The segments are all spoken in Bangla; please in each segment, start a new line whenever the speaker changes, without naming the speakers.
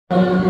Bahir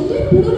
hote dua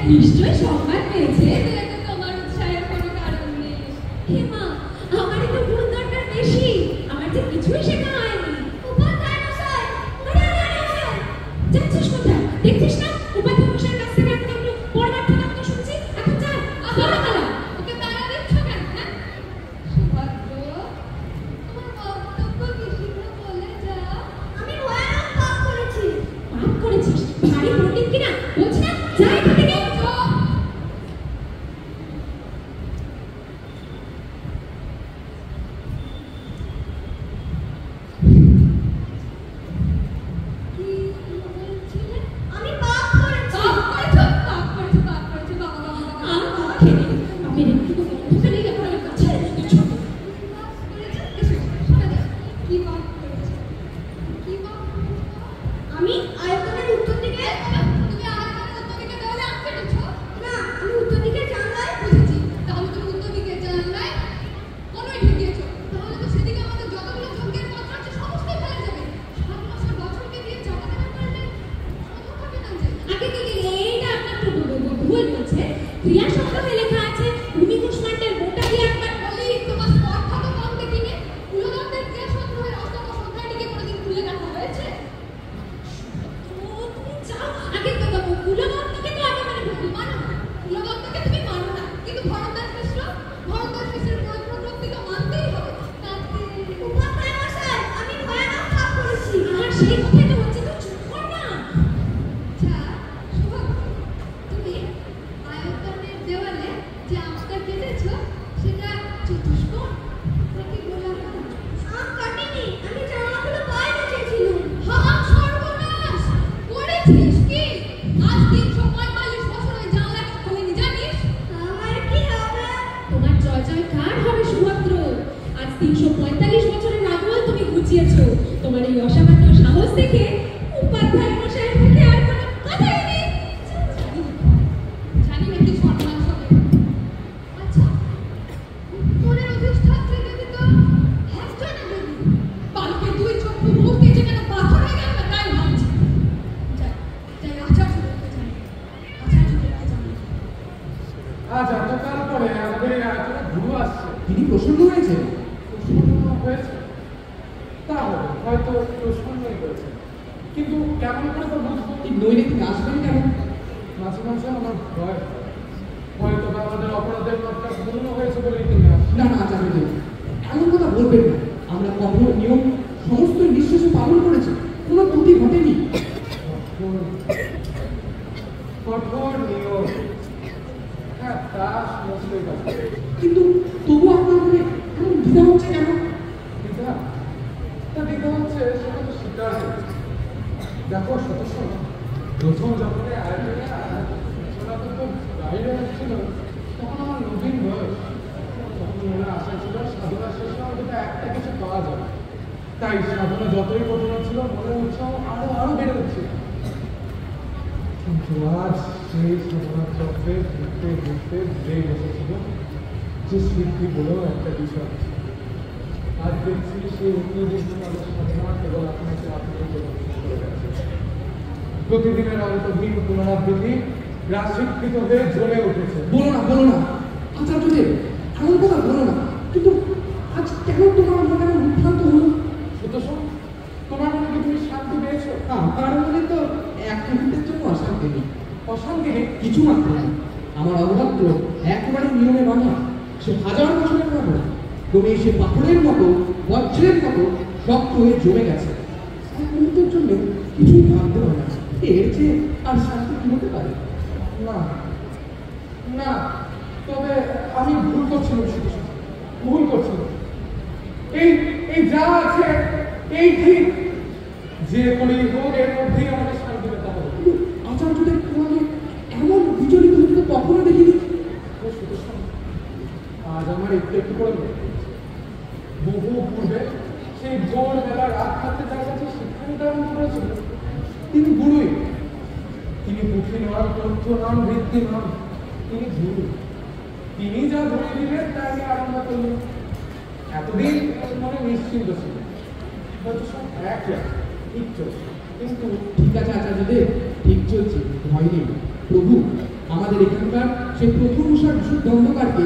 নিশ্চয়ই সম্মান পেয়েছে তোমার উৎসাহের মেরে কিন্তু বন্ধ ফেলে এখন আমি কাছে ছোট আমি আয়তনের উত্তর দিকে তুমি আয়তনের উত্তর দিকে দেওয়ালে আটকে রেখেছ না আমি উত্তর দিকে জানলায় বুঝেছি তাহলে তুমি উত্তর দিকে জানলায় কোনোই ঢুকিয়েছো তাহলে তো সেদিকে আমাদের যতগুলো জঙ্গের পত্র আছে সমস্তই ফেলে যাবে 7 মাসের বছরকে দিয়ে চাপাতে না পারলে হবে না যে আগে কি এইটা আপনার তো ভুল বলছে ক্রিয়া সংখ্যাতে লেখা আছে ভূমি কুষ্মান্ডের মোটা দিয়ে একবার বলি তোমার স্পর্ধা তো কম দেখিনি কুলদন্তের ক্রিয়া সংখ্যার অষ্টম সংখ্যাটিকে কোনোদিন খুলে দেখা হয়েছে আগে তো কুলদন্তকে তো আগে মানে মানো কুলদন্তকে তুমি মানো না কিন্তু ভরদ্বাজ মিশ্রের প্রযুক্তি তো মানতেই হবে উপাধ্যায় মশাই আমি ভয়ানক পাপ করেছি আর সেই কথাই তো হচ্ছে তো চুপ কর না আচ্ছা শুভ তুমি আয়তনের দেওয়ালে যে আমটা কেটেছো সেটা চতুষ্কোণ নাকি গোলাকার আম কাটিনি আমি জামাগুলো পায়ে রেখেছিলাম হ্যাঁ সর্বনাশ করেছিস কি আজ 345 বছর ওই জানলাটা খুলিনি জানিস আমার কি হবে তোমার জয় জয়কার হবে সুভদ্র আজ 345 বছরের রাজমহল তুমি ঘুচিয়েছো তোমার এই অসামান্য সাহস দেখে উপাধ্যায় মশাইয়ের মুখে আর কোনো কথাই নেই জানি না কি সর্বনাশ হবে আচ্ছা উত্তরের অধিষ্ঠাত্রী দেবী তো একজনের দেবী বালকে দুই চক্ষু মুহূর্তে যে কেন পাথর হয়ে গেল না তাই ভাবছি যাই আচার্য দেখতে জানি
আজ এতকাল পরে আমাদের এই আয়তনে গুরু আসছে
তিনি প্রসন্ন হয়েছে
তা হবে হয়তো প্রসন্নই হয়েছে কিন্তু কেমন করে তো বুঝবো
এই নৈনিক আসবেন কেন
মাঝে মাঝে আমার ভয় হয়তো আমাদের অপরাধের মাত্রা পূর্ণ হয়েছে বলেই তিনি আসছে
না না আচার্য এমন কথা বলবেন না আমরা কঠোর নিয়ম সমস্ত নিঃশ্বাসে পালন করেছি কোনো ত্রুটি ঘটেনি
কঠোর নিয়ম হ্যাঁ তা সমস্তই কথা
কিন্তু তবু আপনার মনে এমন দ্বিধা হচ্ছে কেন
দ্বিধা তা দ্বিধা হচ্ছে সেটা তো স্বীকার হচ্ছে দেখো সদস্য প্রথম যখন আয়োজনে সনাতন বাইরে আসছিল তখন আমার নবীন বয়স তখন মনে আশা ছিল সাধনা শেষে অন্তত একটা কিছু পাওয়া যাবে তাই সাধনা যতই কঠিন ছিল মনে উৎসাহ আরো বেড়ে উঠছিল কিন্তু আজ সেই সাধনার চক্রে ঘুরতে ঘুরতে ভুলেই বসেছিল যে স্মৃতি বলেও একটা বিষয় আছে আজ দেখছি সেই উত্তরদিন আমাদের সাধনা কেবল আপনাকে আপনি করে গেছে প্রতিদিনের অন্তহীন পুনরাবৃত্তি রাশিকৃত হয়ে জ্বলে উঠেছে
বলো না আচার্যদেব এমন কথা বলো না কিন্তু আজ কেন তোমার মনে এমন উত্থান্ত হলো
সুতরাং তোমার মনে কি তুমি শান্তি পেয়েছো
আমার মনে তো এক মিনিটের জন্য অশান্তি নেই
অশান্তি নেই
কিছু মাত্র নেই আমার অবরাত্র একেবারে নিয়মে বাঁধা সে 1000 বছরের মতো তুমি সে পাথরের মতো বজ্রের মতো শক্ত হয়ে জমে গেছে এক মিনিটের জন্য কিছুই ভাবতে হয় না এর চেয়ে আর শান্তি কি হতে পারে
না না তবে আমি ভুল করছিলাম শুধু ভুল করছিলাম এই যা আছে এই ঠিক যে করি হোক এর মধ্যেই আমাদের শান্তি পেতে হবে
আচার্যদের তোমাকে এমন বিচলিত হতে তো কখনো দেখিনি
আজ আমার একটু করে বহু পূর্বে সেই ভোর বেলা রাত থাকতে যার কাছে শিক্ষাটা করেছিল তিনি গুরুই তিনি পুঁথি নন তথ্য নন বৃত্তি নন তিনি গুরু তিনি যা ধরে দিলেন তা নিয়ে আরম্ভ করলেন এতদিন মনে নিশ্চিন্ত ছিল হয়তো সব এক ঠিক চলছে কিন্তু
ঠিক আছে আচার্যদেব ঠিক চলছে ভয় নেই প্রভু আমাদের এখানকার সেই প্রথম উষার বিশুদ্ধ অন্ধকারকে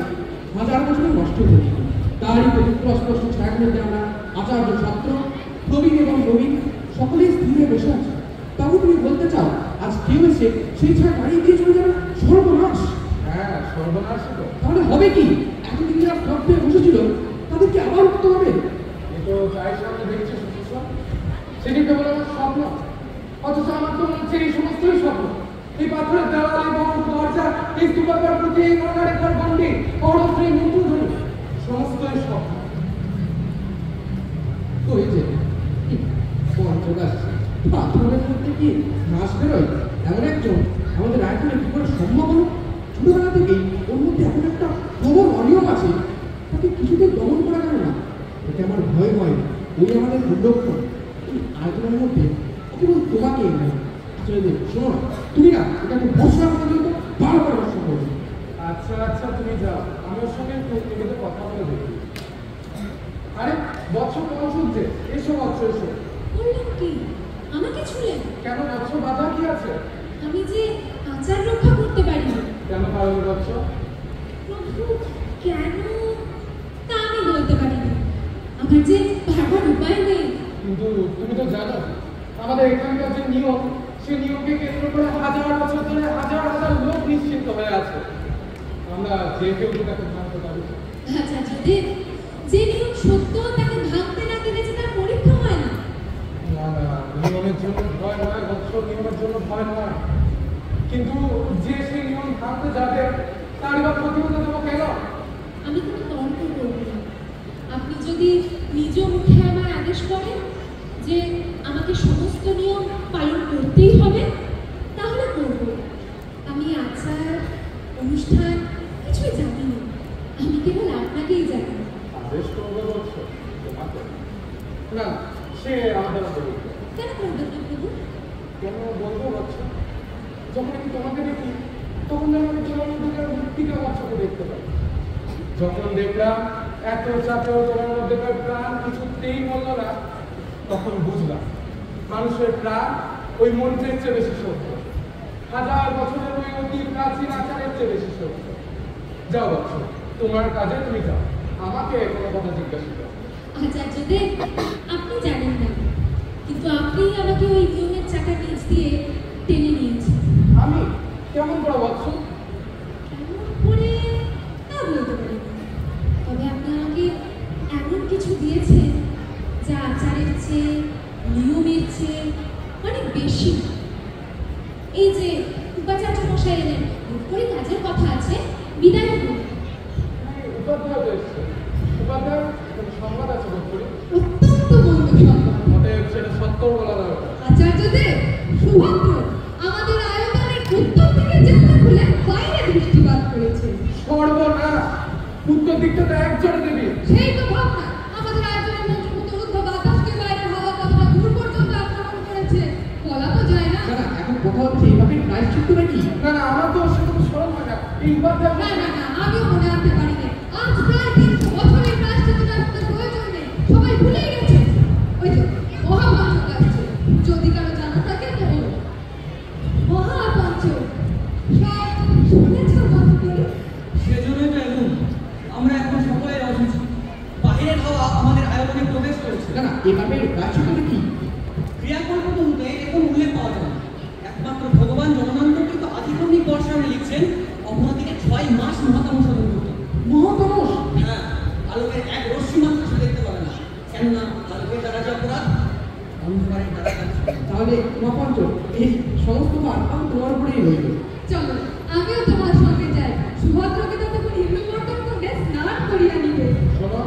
1000 বছরে নষ্ট করি তারই পবিত্র অস্পষ্ট ছায়ার মধ্যে আমরা আচার্য ছাত্র প্রবীণ এবং নবীন সকলেই স্থিরে বসে আছে তাও তুমি বলতে চাও আজ কেউ এসে সেই ছায়া গাড়ি দিয়ে চলে যাবে সর্বনাশ
হ্যাঁ সর্বনাশ
তাহলে হবে কি এতদিন যারা স্তব্ধ হয়ে বসেছিল তাদেরকে আবার উঠতে হবে
তো তাই সামনে দেখছি সেটি কেবল আমার স্বপ্ন অথচ আমার তো মনে হচ্ছে এই সমস্তই স্বপ্ন এই পাথরের দেওয়াল এবং দরজা এই স্তূপাকার প্রতি এই মর্যারেখার গণ্ডি অরশ্রী মুকুটধনী সমস্তই স্বপ্ন
তো এই যে পঞ্চদাস পাথরের মধ্যে কি ঘাস বেরোয় এমন একজন আমাদের আয়তনে কি করে সম্ভব হলো ছোটবেলা থেকেই ওর মধ্যে এমন একটা দুর্লক্ষণ এই আয়োজনের মধ্যে কেবল তোমাকে নয়। আচার্যদেব শোনো না, তুমি না এটাকে ভরসা পর্যন্ত বারবার ভরসা করবে।
আচ্ছা আচ্ছা, তুমি যাও, আমি ওর সঙ্গে একটু টিভিতে কথা বলে দেখি। আরে বৎস পৌঁছচ্ছে, এসো বৎস এসো।
বললেন কি? আমাকে ছুলেন?
কেন বৎস, বাধা কি আছে?
আমি যে আচার রক্ষা করতে পারি না।
কেন পারবে বৎস?
প্রভু, কেন তা আমি বলতে পারি না। আমার যে ভাবার উপায় নেই।
কিন্তু তুমি তো জানো আমাদের এখানকার যে নিয়ম, সেই নিয়মকে কেন্দ্র করে হাজার বছর ধরে হাজার হাজার লোক নিশ্চিন্ত হয়ে আছে। আমরা যে কেউ তাকে ভাঙতে পারি না।
আচার্যদেব, যে নিয়ম সত্য তাকে ভাঙতে না দিলে যে তার পরীক্ষা হয় না।
না না, নিয়মের জন্য ভয় নয় বৎস, নিয়মের জন্য ভয় নয়। কিন্তু যে সেই নিয়ম ভাঙতে যাবে তার বা প্রতিহত দেবো কেন?
আমি কোনো তর্ক করব না। আপনি যদি নিজ মুখে আমার আদেশ করেন যে আমাকে সমস্ত নিয়ম পালন করতেই হবে, তাহলে করব। আমি আচার অনুষ্ঠান কিছুই জানি না। আমি কেবল আপনাকেই জানি।
আদেশ করবে বৎস তোমাকে? না, সে আমাদের বলবে।
কেন করবেন না প্রভু?
কেন বলবো বৎস? যখন আমি তোমাকে দেখি তখন যেন আমি তোমার মধ্যে মৃত্তিকা বৎসকে দেখতে পাই। যখন দেখলাম এত চাপেও তোমার মধ্যে প্রাণ কিছুতেই বলল না, তখন বুঝলাম মানুষের প্রাণ ওই মন্ত্রের চেয়ে বেশি সত্য, হাজার বছরের ওই অতি প্রাচীন আচারের চেয়ে বেশি সত্য। যাও বৎস, তোমার কাজে তুমি যাও, আমাকে কোনো কথা জিজ্ঞাসা করো।
আচার্যদেব, আপনি জানেন না, কিন্তু আপনি আমাকে ওই নিয়মের চাকা নিচ দিয়ে টেনে নিয়েছেন।
আমি কেমন করে বৎস?
কেমন করে তা বলতে পারি না। তবে আপনি আমাকে এমন কিছু দিয়েছেন যা আচারের চেয়ে, নিয়মের চেয়ে অনেক বেশি। এই যে উপাচার্য মশাই এলেন, হুট করে কাজের কথা আছে, বিদায় হন।
উপাধ্যায় এসছে। উপাধ্যায় সংবাদ আছে বোধ করি।
অত্যন্ত মন্দ সংবাদ।
অতএব সেটা সত্য বলা দরকার।
আচার্যদেব, সুভদ্র আমাদের আয়তনের উত্তর দিকের জানলা খুলে বাইরে দৃষ্টিপাত করেছে।
সর্বনাশ! উত্তর দিকটা তো একজোড়ে দেবী।
সেই তো ভাবনা, আমাদের আয়তনের মন্ত্রপুত রুদ্ধ বাতাসকে বাইরে হওয়া কতটা দূর পর্যন্ত আক্রমণ করেছে বলা তো যায় না।
না না, এখন কথা হচ্ছে এইভাবে প্রায়শ্চিত্ত নাকি?
না না, আমার তো সেরকম স্মরণ হয় না। এই উপাধ্যায়
না না না, আমিও মনে রাখতে পারিনি। আজ প্রায় 300 বছরের প্রায়শ্চিত্তটা আমাদের প্রয়োজন নেই, সবাই ভুলেই গেছে। ওই তো মহাপঞ্চক আসছে, যদি কারো জানা থাকে তো বলো। মহাপঞ্চক সব শুনেছ মন্ত্রী?
সেজন্যই তো এলুম। আমরা এখন সকলে অসুস্থ। বাহিরের হাওয়া আমাদের আয়তনে প্রবেশ করেছে।
না না, এভাবে প্রায়শ্চিত্ত নাকি?
ক্রিয়াকর্ম বলতে এখন উল্লেখ পাওয়া যায় না। একমাত্র ভগবান জগন্নাথ কিন্তু আধিকারিক বর্ষায় লিখছেন অপরাধীকে 6 মাস মহাতামস সাধন করতে।
মহাতামস?
হ্যাঁ, আলোকের এক রশ্মি মাত্র সে দেখতে পারে না, কেননা আলোকের দ্বারা যে অপরাধ, অন্ধকারের দ্বারা কাজ।
তাহলে মহাপঞ্চ এই সমস্ত ভার আমি তোমার উপরেই রইল।
চলো, আমিও তোমার সঙ্গে যাই। সুভদ্রকে তো তখন হিন্দুমর্দন করে স্নান করিয়া নিবে।
শোনো,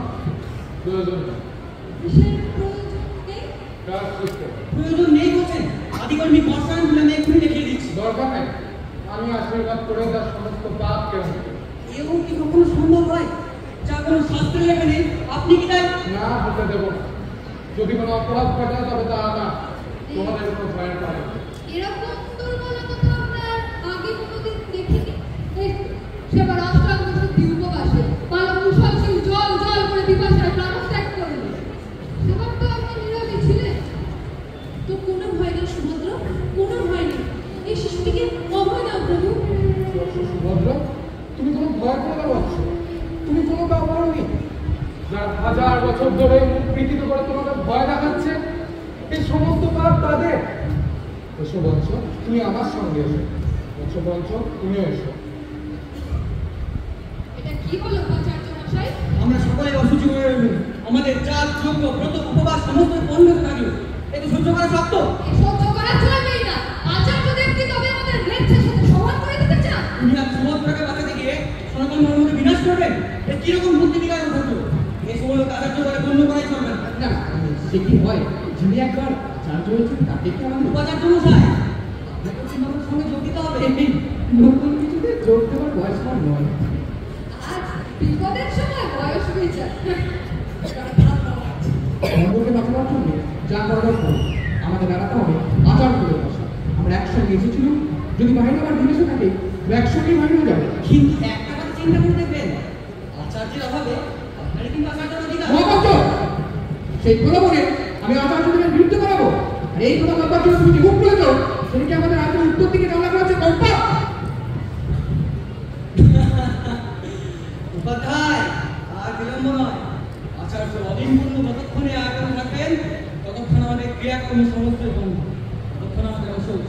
প্রয়োজন নেই।
কিসের প্রয়োজন নেই?
কাজ শেষ করো।
প্রয়োজন নেই বলছেন? আধিকারিক বর্ষায় বলে আমি এক্ষুনি দেখিয়ে দিচ্ছি।
দরকার নেই। আমি আশীর্বাদ করে তার সমস্ত পাপ কেমন
এও কি কখনো সম্ভব হয়? যা কোনো শাস্ত্রে লেখা নেই, আপনি কি তাই?
না হতে দেব না। যদি কোনো অপরাধ ঘটায় তবে তা আমার, তোমাদের কোনো ভয়ের কারণ নেই।
এরকম দুর্বলতা তো আমরা আগে কোনোদিন দেখিনি। এই তো, সেবার অষ্টাঙ্গ শুদ্ধি উপবাসে বালক কুশল সিং জল জল করে পিপাসায় প্রাণত্যাগ করল। সেবার তো আপনি নীরবে ছিলেন। তো কোনো ভয় নেই সুভদ্র, কোনো ভয় নেই। এই শিশুটিকে অভয় দাও প্রভু।
সুভদ্র, তুমি কোনো ভয় করে পাচ্ছ? তুমি কোনো ব্যাপার নেই। যারা হাজার বছর ধরে মুখ প্রীতিত করে তোমাকে ভয় দেখাচ্ছে, এই সমস্ত পাপ তাদের। এসো বৎস, তুমি আমার সঙ্গে এসো। এসো বৎস, তুমিও এসো।
এটা কি হলো আচার্য মশাই?
আমরা সকলে অসুচি হয়ে রইলুম। আমাদের জাত, যজ্ঞ, ব্রত, উপবাস সমস্ত বন্ধ থাকলো। এতে সহ্য করা শক্ত।
এ সহ্য করা চলবেই না। আচার্যদেব কি তবে আমাদের লেকচার সাথে সমান করে দিতে চান?
তুমি আর সুভদ্রাকে বাঁচাতে গিয়ে সনাতন ধর্মকে বিনাশ করবেন? এ কিরকম বুদ্ধি বিকাশ ঘটল? এই সময় আচার্য বলে গণ্য করাই চলবে না।
না সে কি হয়, যিনি একবার আচার্য হয়েছেন তাকে কি আমাদের
উপাচার্য মশাই, আপনাকে কি আমাদের সঙ্গে যোগ দিতে হবে?
এই নতুন কিছুতে যোগ দেওয়ার বয়স আমার নয়।
আজ বিপদের সময় বয়স বিচার।
ধর্মকে বাঁচানোর জন্য যা করার করো। আমাদের এলাকা হবে আচার করে বসা। আমরা একসঙ্গে এসেছিলাম, যদি বাইরে আবার বিদেশে থাকে একসঙ্গেই বাইরেও যাবে।
কিন্তু একটা কথা চিন্তা করে দেখবেন, আচার্যের অভাবে আপনারা কিন্তু আচার্যের অধিকার
সেই কথা বলে আমি আচার্যদের বিরুদ্ধে করাবো। আর এই কথা বলবার জন্য তুমি যে মুখ খুলেছ সেটা কি আমাদের রাজ্যের উত্তর দিকে জানলা করা হচ্ছে কম্পা?
উপাধ্যায়, আর বিলম্ব নয়। আচার্য অদিন পূর্ণ যতক্ষণে আগ্রহ থাকবেন ততক্ষণ আমাদের ক্রিয়াকর্ম সমস্ত বন্ধ, ততক্ষণ আমাদের অসুখ।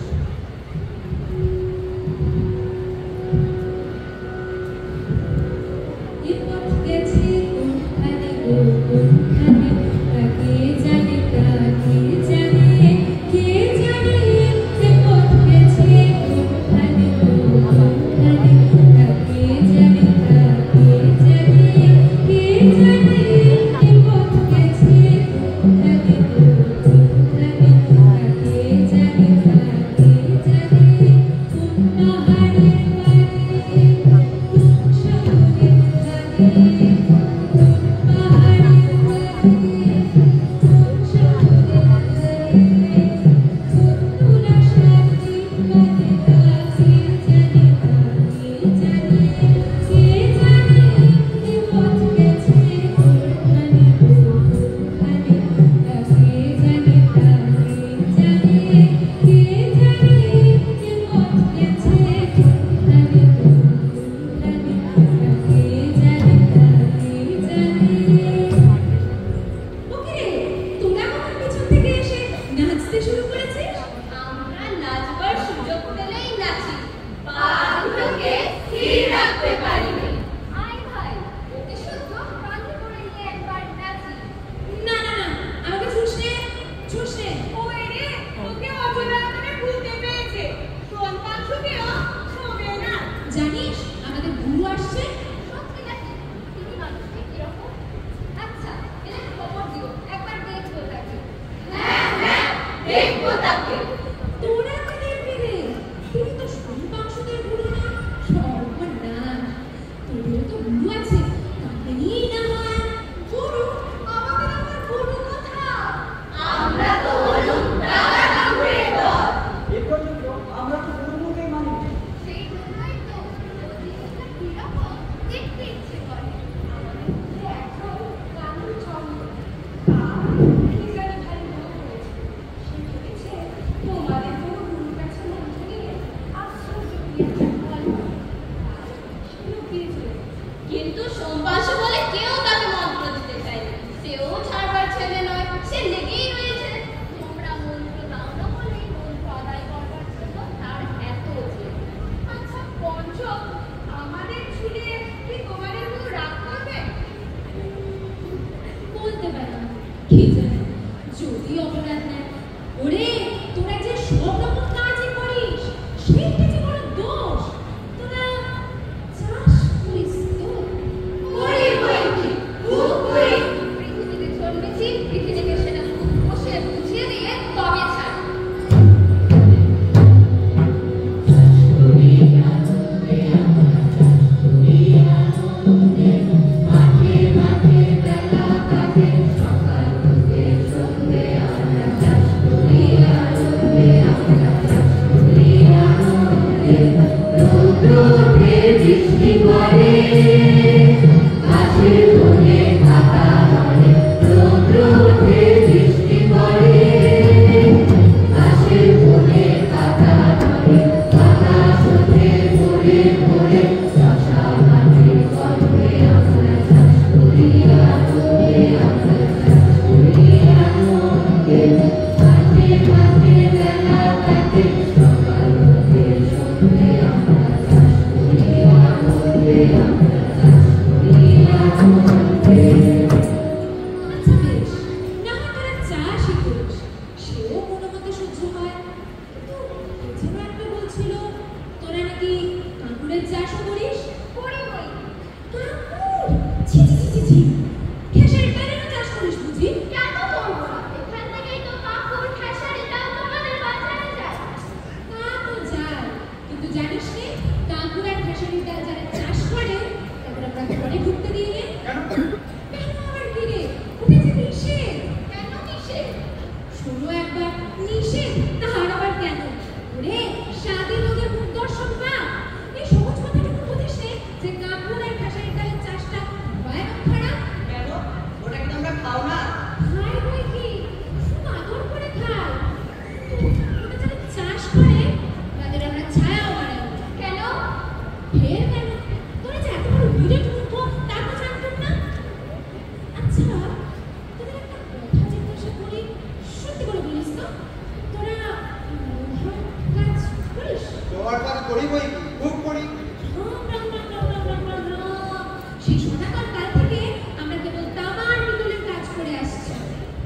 সনাতন কাল থেকে আমরা কেবল তামার পিতলের কাজ করে আসছি।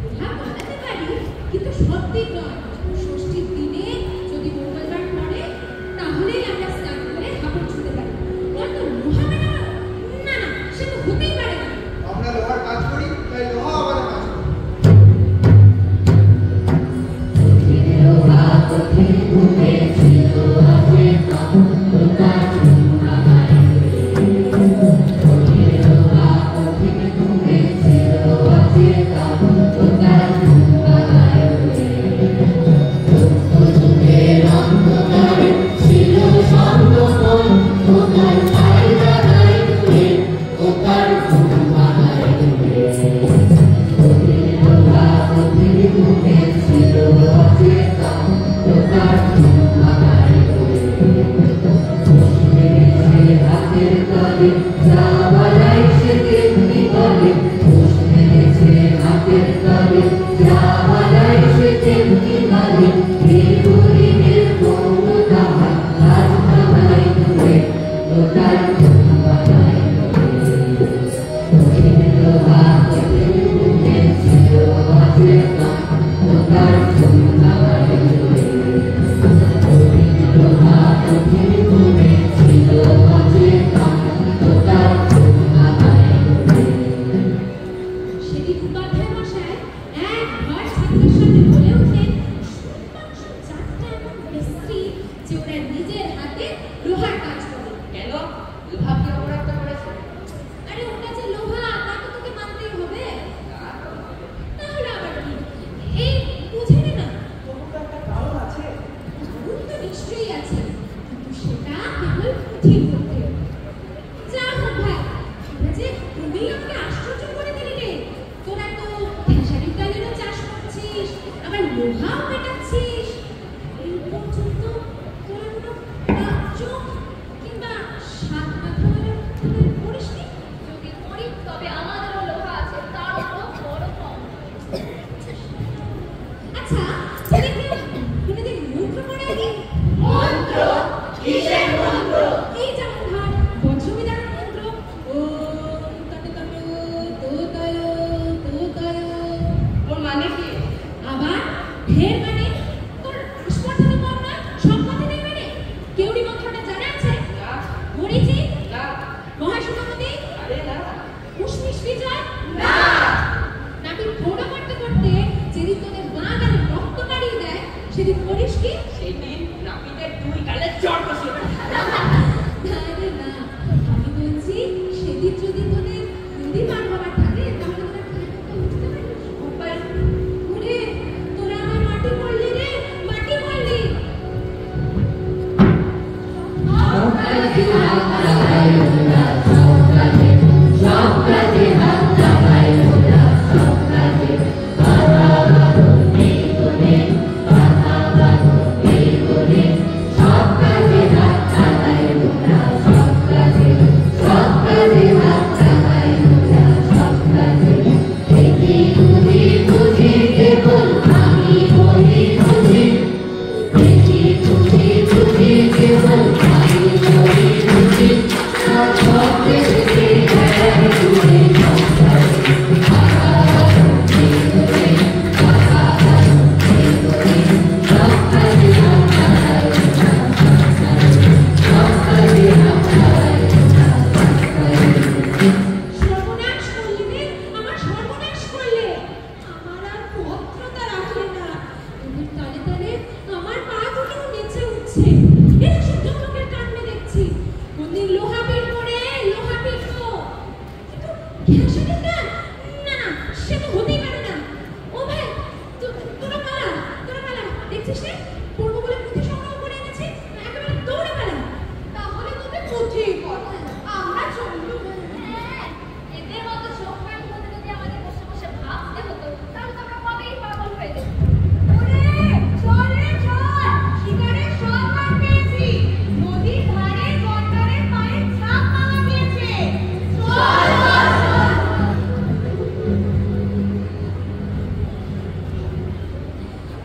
লোহা বানাতে পারি, কিন্তু সব দিন নয়। ষষ্ঠীর দিনে যদি মঙ্গলবার পড়ে, তাহলেই আমরা স্নান করে হাবড় ছুঁতে পারি। নয়তো লোহা বানানো, না না, সে তো হতেই পারে না।
আমরা লোহার কাজ করি, তাই লোহা আমাদের কাজ করে।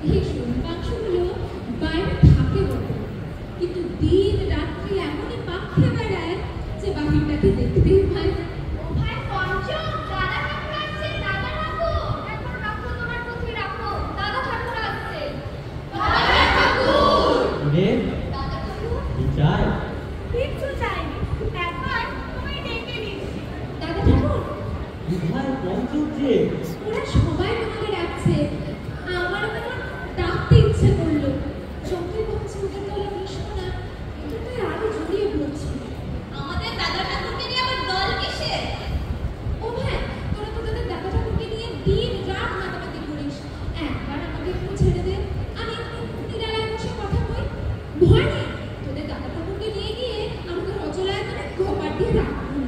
এই শোন বাক্সগুলো
বিধায় পঞ্চক যে
ওরা সবাই তোমাকে ডাকছে, আমার কেমন ডাকতে ইচ্ছে করলো। চোখে ভাবছি ওদের দলে মিশবো না, কিন্তু তাই আরো জড়িয়ে পড়ছি। আমাদের দাদা ঠাকুরকে নিয়ে আবার দল কিসের? ও হ্যাঁ, তোরা তো তোদের দাদা ঠাকুরকে নিয়ে দিন রাত মাতামাতি করিস। একবার আমাকে একটু ছেড়ে দে, আমি একটু নিরালায় বসে কথা কই। ভয় নেই, তোদের দাদা ঠাকুরকে নিয়ে গিয়ে আমাকে রচলায় মানে কপাট দিয়ে রাখবো না।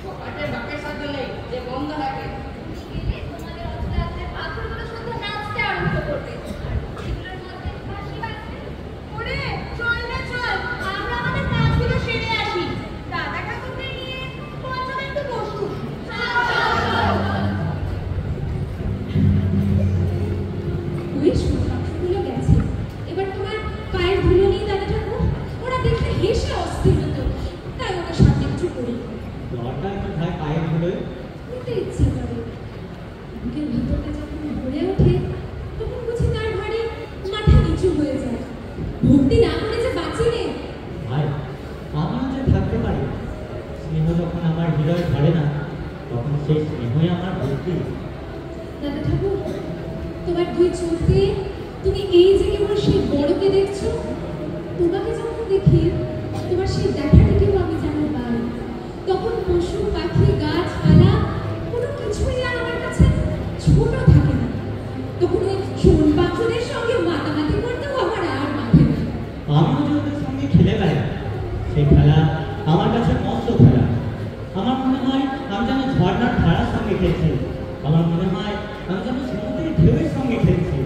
কপাটের বাপের সাথে নেই যে বন্ধ থাকে।
তোমাদের রচলায় পাথরগুলো সন্ধ্যা নাচতে আরম্ভ করবে। আর সেগুলোর মধ্যে বাঁশি বাজবে।
ওরে চল না চল, আমরা আমাদের কাজগুলো সেরে আসি। দাদা ঠাকুরকে নিয়ে পঞ্চমে একটু বসুন।
ওই বাক্সগুলো গেছে, এবার তোমার পায়ের ধুলো নিয়ে দাদা ঠাকুর। ওরা দেখলে হেসে অস্থির হতো, তাই ওদের সামনে কিছু করি
লটা কোথায় পায়ের ধুলোয়
নিতে ইচ্ছে করে। বুকের ভিতরটা যখন ভরে ওঠে, তখন বুঝি তার ভারী মাথা নিচু হয়ে যায়। ভক্তি না করে যে বাঁচি রে।
ভাই, আমিও যে থাকতে পারি। স্নেহ যখন আমার হৃদয় ধরে না, তখন সেই স্নেহই আমার ভক্তি।
দাদা ঠাকুর, তোমার দুই চোখ দিয়ে তুমি এই যে কেবল সেই বড়কে দেখছো। তোমাকে যখন দেখি, তোমার সেই দেখাটাকেও আমি যেন পাই। তখন পশু পাখি গাছপালা কোনো কিছুই আর আমার কাছে ছোট থাকে না। তখন ওই শোন পাখিদের সঙ্গে মাতামাতি করতেও আমার আর মাঠে না।
আমিও যে ওদের সঙ্গে খেলে বেড়াই, সেই খেলা আমার কাছে মস্ত খেলা। আমার মনে হয় আমি যেন ঝর্ণার ধারার সঙ্গে খেলছি। আমার মনে হয় আমি যেন সমুদ্রের ঢেউয়ের সঙ্গে খেলছি।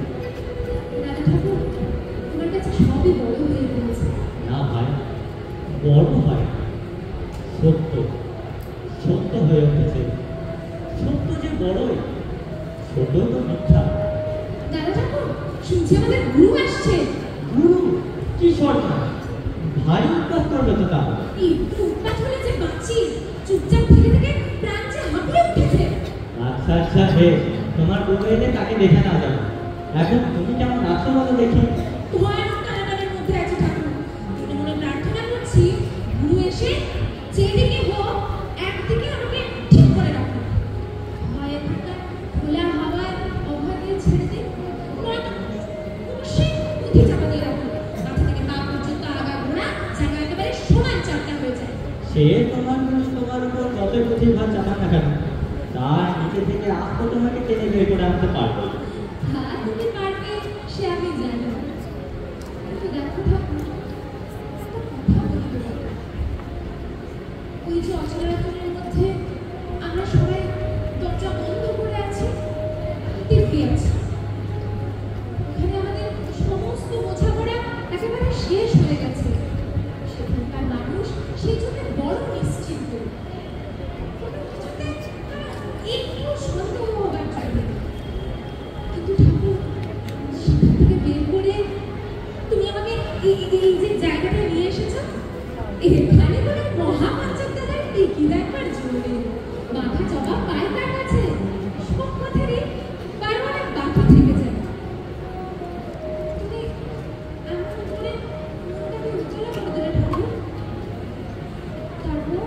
দাদা ঠাকুর, তোমার কাছে সবই বড় হয়ে গেছে।
না ভাই, বড় হয় সত্য, সত্য হয়ে উঠেছে। সত্য যে বড়ই, ছোট তো মিথ্যা।
দাদা ঠাকুর, শুনছি আমাদের গুরু আসছে।
গুরু কি সরকার, ভারী উৎপাত করবে তো তা।
একটু উৎপাত হলে যে বাঁচি, চুপচাপ থেকে থেকে প্রাণ যে হাঁপিয়ে উঠেছে।
আচ্ছা আচ্ছা বেশ, তোমার গুরু এলে তাকে দেখে না যাবে। এখন তুমি কেমন আছো বলো দেখি।
ভয়ানক টানাটানির মধ্যে আছে ঠাকুর। মনে মনে প্রার্থনা করছি, গুরু এসে যেদিকে হোক একদিকে আমাকে ঠিক করে রাখুন। ভয়ে থাকা খোলা হাওয়ায় অভয় দিয়ে ছেড়ে দিন, নয়তো অবশ্যই বুদ্ধি চাপা দিয়ে রাখুন। মাথা থেকে পা পর্যন্ত আগা ঘোরা যেন একেবারে সমান চাপটা হয়ে যায়।
সে তোমার গুরু তোমার উপর যতই প্রতিভা চাপান না কেন, তার নিচে থেকে আস্ত তোমাকে টেনে বের করে আনতে পারবে।
হ্যাঁ, তুমি পারবে সে আমি জানি। কিন্তু দেখো ঠাকুর, একটা কথা বলি তোমাকে। ওই যে অচলায়তনের মধ্যে আমরা সবাই দরজা বন্ধ করে আছি, দিব্যি আছি। ওখানে আমাদের সমস্ত বোঝাপড়া একেবারে শেষ হয়ে গেছে। সেখানকার মানুষ সেই জন্য বড় নিশ্চিন্ত। কোনো কিছুতে তারা একটু সন্দেহ হবার জন্য। কিন্তু ঠাকুর, সেখান থেকে বের করে তুমি আমাকে এই যে জায়গাটা নিয়ে এসেছো, এখানে কোনো মহাপাঞ্চক দাদার টিকি দেখার জন্যে মাথা জবাব পায় তার কাছে। সব কথারই বারবার বাকি থেকে যায়। তুমি এমন করে মনটাকে উজ্জ্বল করে দিলে ঠাকুর। তারপর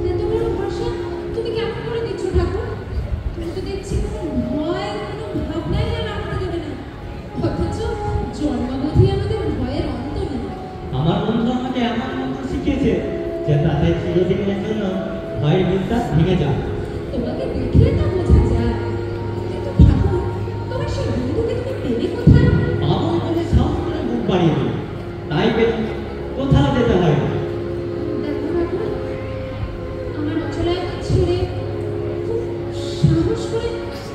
এত বড় ভরসা তুমি কেমন করে দিচ্ছ ঠাকুর? তুমি তো দেখছি কোনো ভয়, কোনো ভাবনাই যেন রাখতে দেবে না। অথচ জন্মবোধই আমাদের ভয়ের অন্ত নেই।
আমার বন্ধু আমাকে এমন মন্ত্র শিখিয়েছে যে তাতে চিরদিনের জন্য ভয়ের বিশ্বাস ভেঙে যায়।
তোমাকে দেখলে তো বোঝা যায়, কিন্তু ঠাকুর তোমার সেই বন্ধুকে তুমি পেলে কোথায়?
পাবো বলে সাহস করে বুক বাড়িয়ে দিই, তাই পেলাম। কোথাও যেতে হয় না।
দেখো ঠাকুর, আমার অচলায়তন ছেড়ে খুব সাহস করে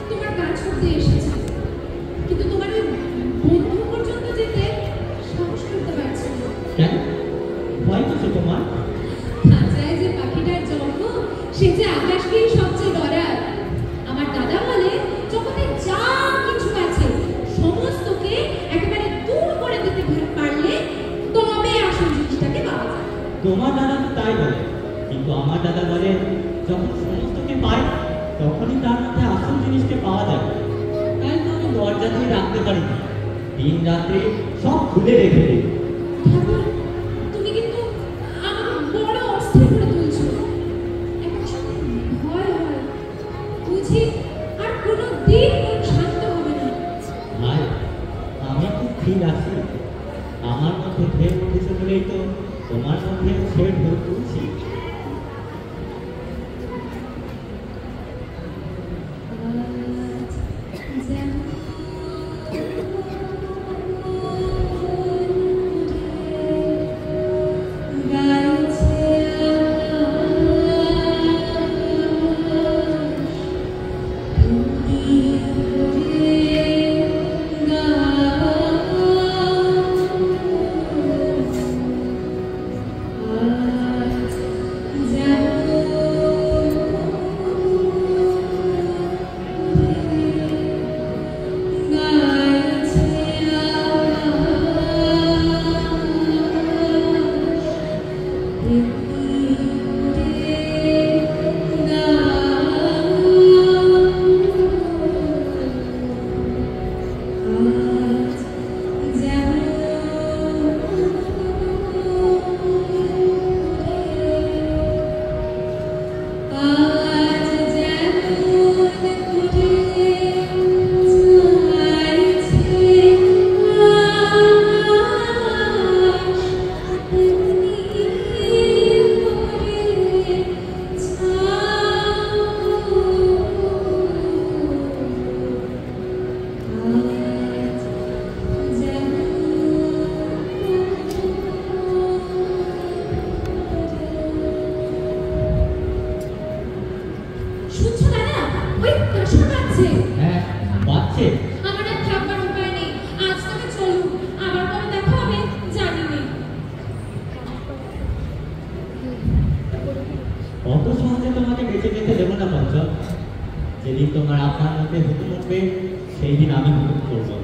তোমার কাজ করতে এসেছি, কিন্তু তোমার ওই বন্ধু পর্যন্ত যেতে সাহস করতে পারছি না।
কেন ভয় করছে তোমার?
খাঁচায় যে পাখিটার জন্ম, সে যে আকাশকেই সবচেয়ে ডরায়। আমার দাদা বলে জগতে যা কিছু আছে সমস্তকে একেবারে দূর করে দিতে পারলে তবে আসল জিনিসটাকে পাওয়া যায়।
তোমার দাদা তো তাই বলে, কিন্তু আমার দাদা বলে যখন সমস্তকে পাই তখনই তার মধ্যে আসল জিনিসকে পাওয়া যায়। তাই তো আমি দরজা দিয়ে রাখতে পারি না, দিন রাত্রে সব খুলে রেখে দিই।
ঠাকুর, তুমি কিন্তু আমাকে বড় অস্থির করে তুলছো। এখন শুধু ভয় হয়, বুঝি আর কোনো দিন মন শান্ত হবে না।
ভাই, আমি খুব ঠিক আছি। আমার মধ্যে ঢেউ উঠেছে বলেই তো তোমার মধ্যে সে ঢেউ তুলছি।
শুনছো দাদা? ওই কাশা পাচ্ছে।
হ্যাঁ, বাচ্চে।
আমার আর থাকবার উপায় নেই। আজ তবে চলুন, আবার কবে দেখা হবে জানি নেই।
অত সহজে তোমাকে বেঁচে যেতে দেবো না পঞ্চম। যেদিন তোমার আপনার মধ্যে হুকুম উঠবে সেই দিন আমি হুকুম করবো।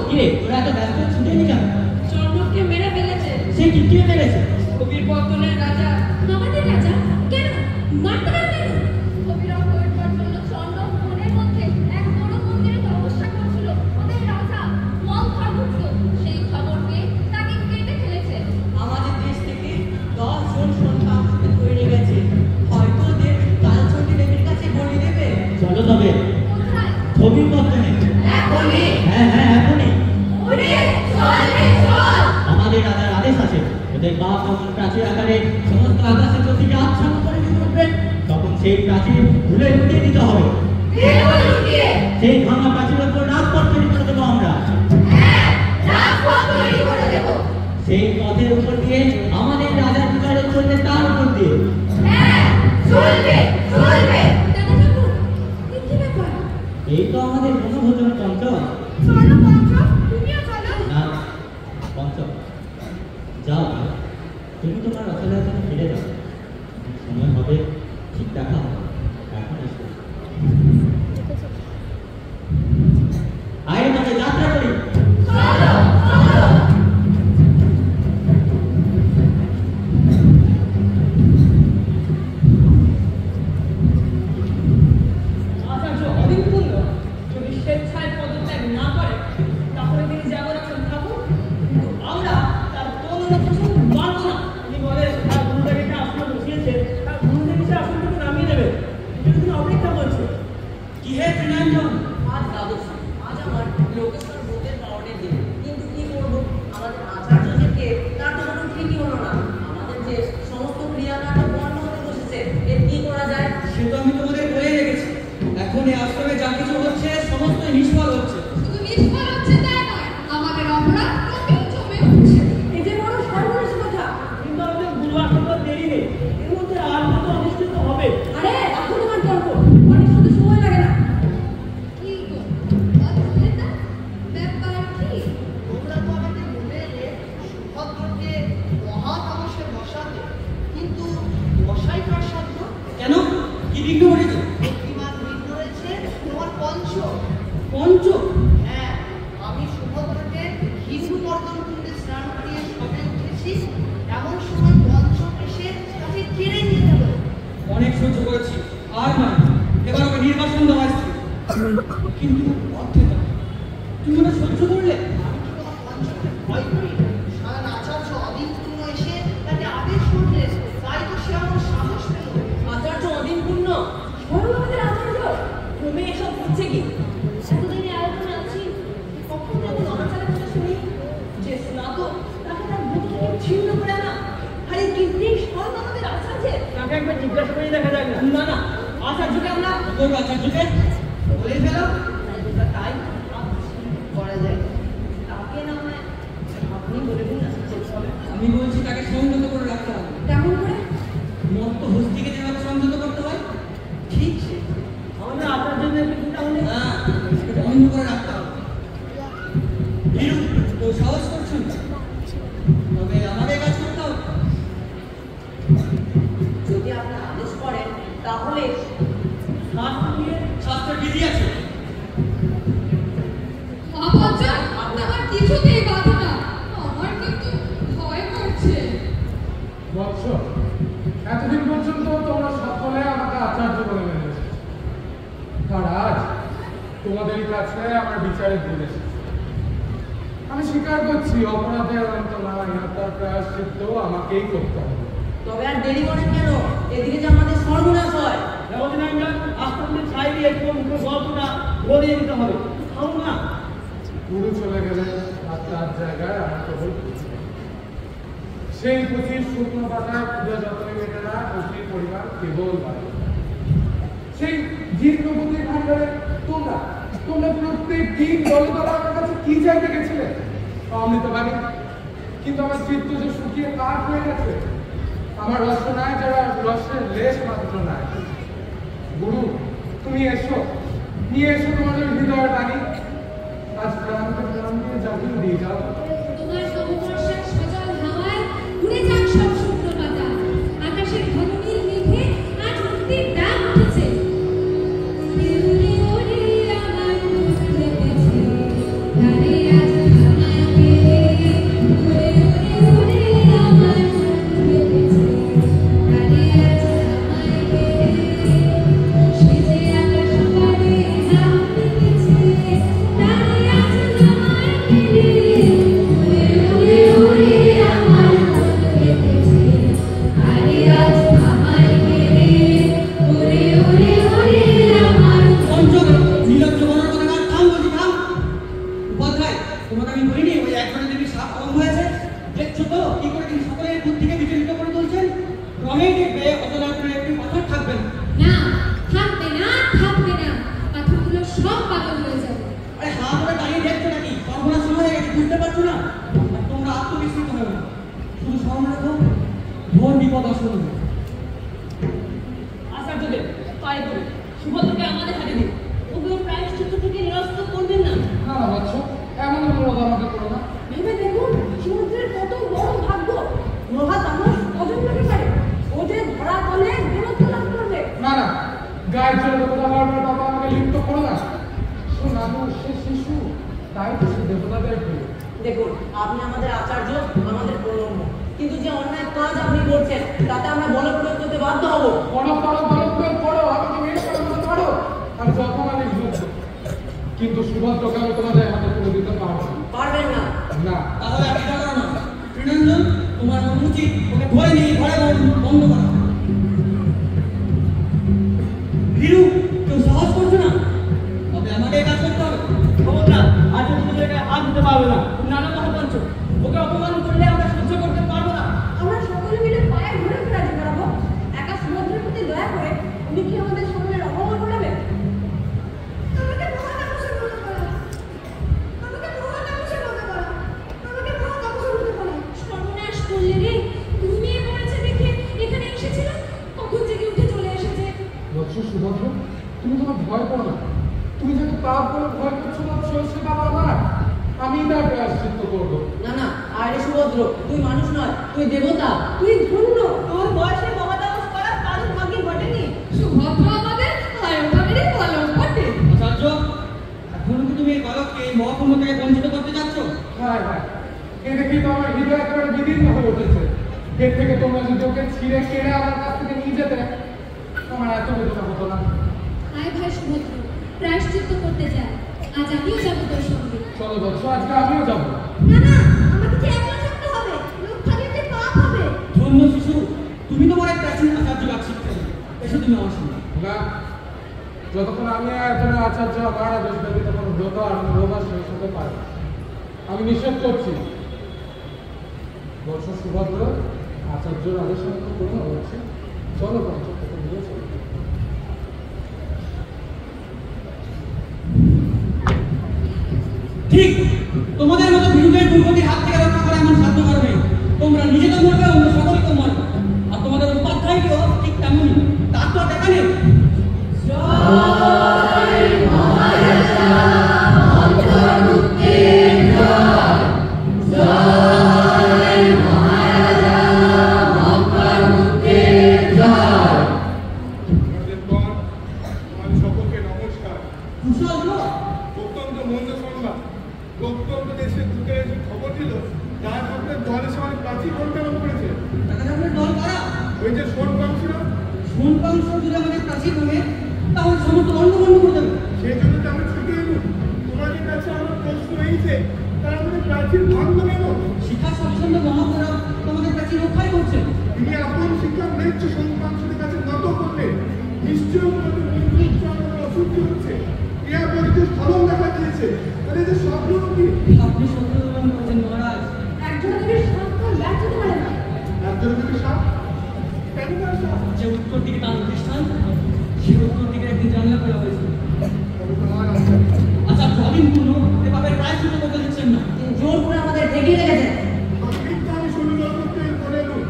কিরে, তোরা এত ব্যস্ত ছুটে নি কেন?
চন্দ্রকে মেরে ফেলেছে।
সে কি কে মেরেছে?
কবির পত্তনের রাজা।
আমাদের রাজা কেন মারতে পারবেন?
অবিরাম করবার জন্য চন্দ্র মনের মধ্যে এক বড় মন্দিরে তপস্যা করছিল। ওদের রাজা মন্থরগুপ্ত সেই খবর পেয়ে তাকে কেটে ফেলেছে।
আমাদের দেশ থেকে 10 জন সন্ধ্যা আসতে তৈরি গেছে। হয়তো ওদের কালচণ্ডী দেবীর কাছে বলি দেবে।
চলো তবে
কোথায়?
ছবির পত্তনে।
এখনই।
হ্যাঁ হ্যাঁ, এখনই।
ওরে, চল রে, চল।
আমাদের রাজার আদেশ আছে, ওদের বাপ যখন প্রাচীর আকারে সমস্ত আকাশে জ্যোতিকে আচ্ছন্ন করে দিতে উঠবে, তখন সেই প্রাচীর ভুলে উঠিয়ে দিতে হবে।
দেবো লুকিয়ে।
সেই ভাঙা প্রাচীরের উপর রাজপথ তৈরি করে দেবো আমরা।
হ্যাঁ, রাজপথ তৈরি করে দেবো।
সেই পথের উপর দিয়ে আমাদের রাজার বিচারে চলবে, তার উপর দিয়ে।
হ্যাঁ, চলবে, চলবে।
দাদা ঠাকুর, এ কি ব্যাপার?
এই তো আমাদের বনভোজন পঞ্চম।
চলো পঞ্চ, তুমিও চলো।
না পঞ্চম, যাও। তুমি তোমার রচনায় ফিরে যাও, সময় হবে ঠিক দেখা হবে। এখন এসো, আয় মাঝে যাত্রা করি।
আচার্য অদিনপূর্ণ যদি স্বেচ্ছায় পদত্যাগ না করে তাহলে তিনি যেমন আছেন থাকুন, কিন্তু আমরা তার কোনো প্রসঙ্গ মানব না। তিনি বলে তার গুরুদেবীকে আসনে বসিয়েছে, তার গুরুদেবী সে আসন থেকে নামিয়ে নেবে, কিন্তু তিনি অপেক্ষা করছে।
কি হে ত্রিনয়ন,
আজ দ্বাদশ, আজ আমার লোকেশ্বর বোধের পাওয়ারের দিন, কিন্তু কি করবো, আমাদের আচার্যদেরকে তার তো কোনো ঠিকই হলো না। আমাদের যে সমস্ত ক্রিয়াকাণ্ড বন্ধ হতে বসেছে, এর কি করা যায়?
সে তো আমি তোমাদের বলে রেখেছি। এখন এই আশ্রমে যা কিছু হচ্ছে সমস্ত নিষ্ফল হচ্ছে।
শুধু নিষ্ফল হচ্ছে তাই নয়, আমাদের অপরাধ ক্রমেই জমে উঠছে।
এ যে বড় সর্বনাশ কথা। কিন্তু আমাদের গুরু আসতে তো দেরি নেই, এর মধ্যে আর কত অনুষ্ঠিত হবে। আরে এখন আমার তর্ক, অনেক শুধু সময় লাগে না।
কি গো, বললে না? ব্যাপার কি?
তোমরা তো আমাকে বলে এলে সুভদ্রকে মহাতামসে বসাতে, কিন্তু বসাই কার সাধ্য?
কেন, কি বিঘ্ন ঘটেছে?
প্রতিমার বিঘ্ন রয়েছে তোমার পঞ্চ।
পঞ্চ?
হ্যাঁ, আমি সুভদ্রকে হিন্দু মর্দন কুণ্ডে স্নান করিয়ে সবে উঠেছি, এমন সময় পঞ্চ এসে তাকে কেড়ে নিয়ে গেল।
অনেক সহ্য করেছি, আর নয়, এবার ওকে নির্বাসন দেওয়া হয়েছে। কিন্তু অর্থেতা, তুমি ওটা সহ্য করলে?
আমি কি তোমার পঞ্চকে ভয় করি? স্বয়ং আচার্য অদিনপূর্ণ এসে তাকে আদেশ করলেন, তাই তো সে আমার সাহস পেল।
আচার্য অদিনপূর্ণ, স্বয়ং আমাদের আচার্য, ক্রমে এসব হচ্ছে কি? এতদিনে আয়োজনে আছি, কখন যেমন অনাচারের কথা শুনি, যে স্নাতক তাকে তার বুক থেকে ছিন্ন করে না। আরে কীর্তি স্বয়ং আমাদের আচার্যের। তাকে একবার জিজ্ঞাসা করে দেখা যাক না। না না, আচার্যকে আমরা
করবো আচার্যকে বলে ফেলো।
তাই
করা যায়।
তাকে না হয় আপনি বলে দিন না করতে হবে।
আমি বলছি তাকে সংযত করে রাখতে হবে।
কেমন করে?
মত্ত হস্তিকে যেভাবে সংযত করতে হয় ঠিক সে।
আমাদের আচার্যদের কিন্তু তাহলে
না, তাকে বন্ধ করে রাখতে হবে। ভীরু, কেউ সাহস করছেন না, তবে আমাদের কাজ করতে হবে।
যদি আপনি আদেশ করেন তাহলে
শাস্ত্রের বিধি আছে।
মহাপঞ্চা, আমার কিছুতেই বাধে না। আমার কিন্তু ভয় করছে।
বৎস, এতদিন পর্যন্ত তোমরা সকলে আমাকে আচার্য বলে মেনে এসেছো। আর আজ তোমাদেরই কাছে আমার বিচারের দিন এসেছে। আমি স্বীকার করছি অপরাধের অন্ত নাই, আর তার প্রায়শ্চিত্ত আমাকেই করতে হবে।
তবে আর দেরি করেন কেন? এদিকে যে আমাদের সর্বনাশ হয়।
আশ্রমের ছাই দিয়ে একটু মুখের গল্পটা বলিয়ে দিতে হবে। থামুন না।
গুরু চলে গেলে আর তার জায়গায় আমার কেবল পুঁথি। সেই পুঁথির শুকনো পাতায় পূজা যতই মেটে না, পুঁথির পরিমাণ কেবল বাড়ে। সেই জীর্ণ পুঁথির ভাণ্ডারে তোমরা তোমরা প্রত্যেক দিন দলে দলে আমার কাছে কি চাইতে গেছিলে? অমৃতবাণী। কিন্তু আমার চিত্ত যে শুকিয়ে কাঠ হয়ে গেছে, আমার রসনায় যারা রসের লেশ মাত্র নাই। গুরু, তুমি এসো, নিয়ে এসো তোমাদের হৃদয়ের বাণী। আজ প্রাণকে প্রাণ দিয়ে জাগিয়ে দিয়ে যাও।
তোমার নববর্ষের সজল হাওয়ায় উড়ে যাক সব শুকনো পাতা। আকাশের ঘন নীল মেঘে আজ মুক্তির ডাক উঠেছে। উড়ে উড়ে আমার মন লেগেছে, তারে আজ আমায় ঘিরে। উড়ে উড়ে আমার মন লেগেছে, তারে আজ আমায় ঘিরে। সে যে আকাশ পাড়ে হাত লেগেছে, তারে আজ আমায় ঘিরে। উড়ে উড়ে উড়ে আমার মন লেগেছে, তারে আজ আমায় ঘিরে। উড়ে উড়ে উড়ে আমার
পঞ্চম নীলজ্জ মনোর কথা থাম বলছি, থাম। উপাধ্যায়, তোমাকে আমি বলিনি ওই একজনের দেবী সাপ কম হয়েছে? দেখছো তো কি করে তিনি সকলের বুদ্ধিকে বিচলিত করে তুলছেন? ক্রমেই দেখবে অতলার একটি পাথর থাকবে না।
না, থাকবে না, থাকবে না। পাথরগুলো সব পাগল হয়ে যাবে।
আরে হা করে দাঁড়িয়ে দেখছো নাকি? সর্বনাশ হয়ে গেছে, বুঝতে পারছো না? আর তোমরা আত্মবিস্মৃত হবে না, শুধু স্মরণ রাখো ঘোর বিপদ আসন্ন।
আচার্যদেব তাই বলি, সুভদ্রকে আমাদের হাতে দিন। ওগুলো প্রায়শ্চিত্ত থেকে নিরস্ত করবেন না।
না না বৎস, এমন অনুরোধ আমাকে করো না।
ভেবে দেখুন সমুদ্রের কত বড় ভাগ্য। মহাতামস
গায়ের জন্য দেবতা হওয়ার পর বাবা আমাকে লিপ্ত করো না। সে মানুষ, সে শিশু, তাই তো সে দেবতাদের প্রিয়।
দেখুন, আপনি আমাদের আচার্য, আমাদের প্রণম্য, কিন্তু যে অন্যায় কাজ আপনি করছেন তাতে আমরা বল প্রয়োগ করতে বাধ্য হবো।
করো করো বল প্রয়োগ করো, আমাকে মেরে করো, আর যখন আমি যুদ্ধ, কিন্তু সুভদ্রকে আমি তোমাদের হাতে তুলে দিতে পারবো
পারবেন না।
না।
তাহলে আপনি এটা করো না। ত্রিনন্দন, তোমার উচিত ওকে ধরে নিয়ে ঘরে বন্ধ করা। ভীরু, কেউ সাহস করছে না, তবে আমাকে কাজ করতে হবে। খবরদার, আজ তুমি জায়গায় হাত দিতে পারবে না। নানা মহাপঞ্চ, ওকে অপমান করলে আমরা সহ্য করতে পারবো না।
আমরা সকলে মিলে পায়ে ঘুরে রাজি করাবো। একা সমুদ্রের প্রতি দয়া করে উনি কি আমাদের সময়ের অপমান করাবেন? আমাকে মহাতাপসের মতো করা, আমাকে মহাতাপসের মতো করা, আমাকে মহাতাপসের মতো করা। সর্বনাশ করলে রে, ঘুমিয়ে পড়েছে দেখে এখানে এসেছিল, কখন জেগে উঠে চলে এসেছে।
বৎস সুভদ্র, তুমি তোমার ভয় করো না। তুমি যাকে পাপ বলে ভয় করছো বৎস, সে বাবা আমার। আমি তার প্রায়শ্চিত্ত করবো।
না না, আরে সুভদ্র, তুই মানুষ নয়, তুই দেবতা, তুই ধন্য।
তোর বয়সে মহাতাপস করার কারণ ভাগ্যে ঘটেনি।
সুভদ্র আমাদের আয়তনেরই বালক বটে।
আচার্য, এখনো কি তুমি এই বালককে এই মহাকুম্ভ থেকে বঞ্চিত করতে চাচ্ছ?
হ্যাঁ হ্যাঁ, এ দেখি তো আমার হৃদয় একেবারে বিদীর্ণ হয়ে উঠেছে। এর থেকে তোমরা যদি ওকে ছিঁড়ে কেড়ে আমার কাছ থেকে নিয়ে যেতে, আমার এত বেদনা হতো না।
আয় ভাই সুভদ্র, প্রায়শ্চিত্ত করতে যায়। আজ আমিও যাবো তোর সঙ্গে।
চলো বৎস, আজকে আমিও যাবো।
না না, আমাকে যে একলা থাকতে হবে, লোক থাকলে যে পাপ হবে।
ধন্য শিশু, তুমি তোমার এক প্রাচীন আচার্য গাছ শিখতে হবে। এসো তুমি আমার সঙ্গে।
না, যতক্ষণ আমি এখানে আচার্য আমার বেশ ব্যতীত কোনো ব্রত আর রোমা শেষ হতে পারে। আমি নিষেধ করছি। বৎস সুভদ্র, আচার্যর আদেশ তো কোনো হচ্ছে। চলো বৎস, তোকে নিয়ে চলো।
ঠিক, তোমাদের মতো ভীরুদের দুর্গতির হাত থেকে রক্ষা করা এমন সাধ্য করবে। তোমরা নিজে তো মরবে, অন্য সকলকেও মরবে। আর তোমাদের উপাধ্যায়কেও ঠিক তেমনই। তার তো দেখা নেই।
সকলকে নমস্কার।
কুশল তো?
অত্যন্ত মন্দ সংবাদ। প্রত্যন্ত দেশের দূতে এসে খবর দিল তার মধ্যে দলে সবাই প্রাচীর পরিচালনা করেছে।
টাকা থাকলে দল করা।
ওই যে সোন বংশীরা,
সোনপাংশ যদি আমাদের প্রাচীর ভাঙে, তাহলে সমস্ত বন্ধ বন্ধ করে দেবে।
সেই জন্য তো আমি ছুটে এলুম। তোমাদের কাছে আমার প্রশ্ন এই যে তারা আমাদের প্রাচীর ভাঙল কেন?
শিক্ষা স্বাচ্ছন্দ্য মহাপ্রভু তোমাদের প্রাচীর রক্ষাই করছেন।
তিনি আপন শিক্ষা ন্যায্য সোন বংশীদের কাছে নত করলে নিশ্চয়ই তোমাদের মন্দির উচ্চারণের অশুদ্ধি হচ্ছে। ইয়া বলিতে স্থলন দেখা দিয়েছে। তাহলে যে স্বপ্ন কি?
আপনি সত্য প্রমাণ করেছেন মহারাজ।
একজন দেবীর সান্ত্বনা ব্যর্থ পারে না।
একজন যদি সাপ, কেন তার সাপ?
যে উত্তর দিকে তার প্রতিষ্ঠান, সে উত্তর দিকে একদিন জানলা করা হয়েছে।
তবে তোমার আছে।
আচ্ছা, প্রবীণ পূর্ণ এভাবে প্রায় শুরু করতে দিচ্ছেন না।
তিনি জোর করে আমাদের ঠেকিয়ে রেখেছেন।
আমি শরীর করতে করে এলুম।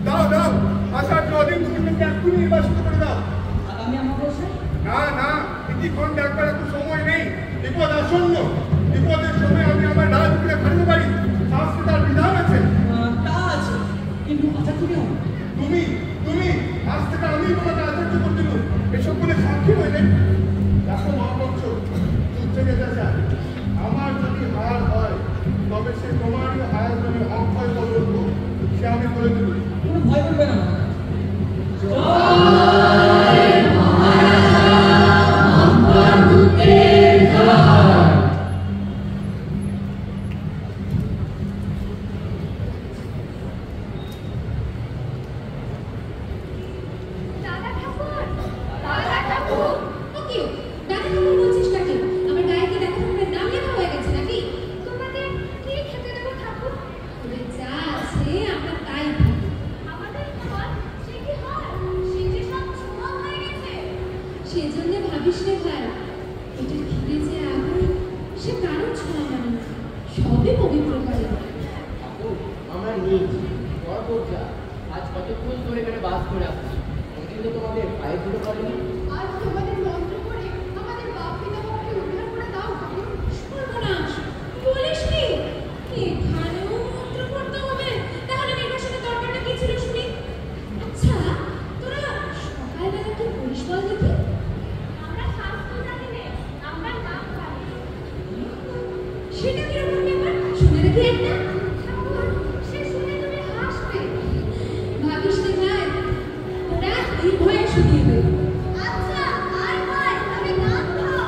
দাও দাও, আচার্য অধীন তুমি এক্ষুনি নির্বাসিত করে দাও।
আর আমি আমার বলছি,
না না, ইতিক্ষণ একবার এত সময় নেই। বিপদ আসন্ন। বিপদের সময় আমি আমার রাজপুরে ফেলতে পারি। শাস্ত্রে তার বিধান আছে।
তা আছে, কিন্তু আচার্য কি হবে?
তুমি তুমি আজ থেকে আমি তোমাকে আচার্য করে দিল। এসব বলে সাক্ষী হইলেন। দেখো মহাপক্ষ, যুদ্ধে যেতে চায়। আমার যদি হার হয়, তবে সে তোমারই হায়ের জন্য অক্ষয় বলব। সে আমি করে দেব।
কোনো ভয় করবে না।
দাদা ঠাকুর, দাদা ঠাকুর। ও কি? দাদা ঠাকুর বলছিস নাকি? আমার গায়ে কি দাদা ঠাকুরের নাম লেখা হয়ে গেছে নাকি? তোমাকে কি খেতে দেবো ঠাকুর? ওদের যা আছে আমরা তাই খাবো।
আমাদের ঘর সে কি হয়? সে যে সব ছোঁয়া হয়ে গেছে।
সেজন্য ভাবিস রে ভাই, এটা ঘিরে যে আগুন, সে কারো ছোঁয়া মানে না, সবই পবিত্র করে।
আমরা নিজ পরপর্যা আজ কতক্ষণ ধরে এখানে বাস করে আসছি। কিন্তু তোমাদের পায়ে ধুলো করেনি।
আজ তোমাদের মন্ত্র করে আমাদের বাপ পিতামহকে উদ্ধার করে দাও ঠাকুর। সর্বনাশ, বলিস কি? এখানেও মন্ত্র করতে হবে? তাহলে নির্বাসনের দরকারটা কি ছিল শুনি? আচ্ছা, তোরা সকালবেলা কি করিস বল দেখি? নির্ভয়ে শুনিয়ে দেব।
আচ্ছা আর ভাই আমি গান গাও।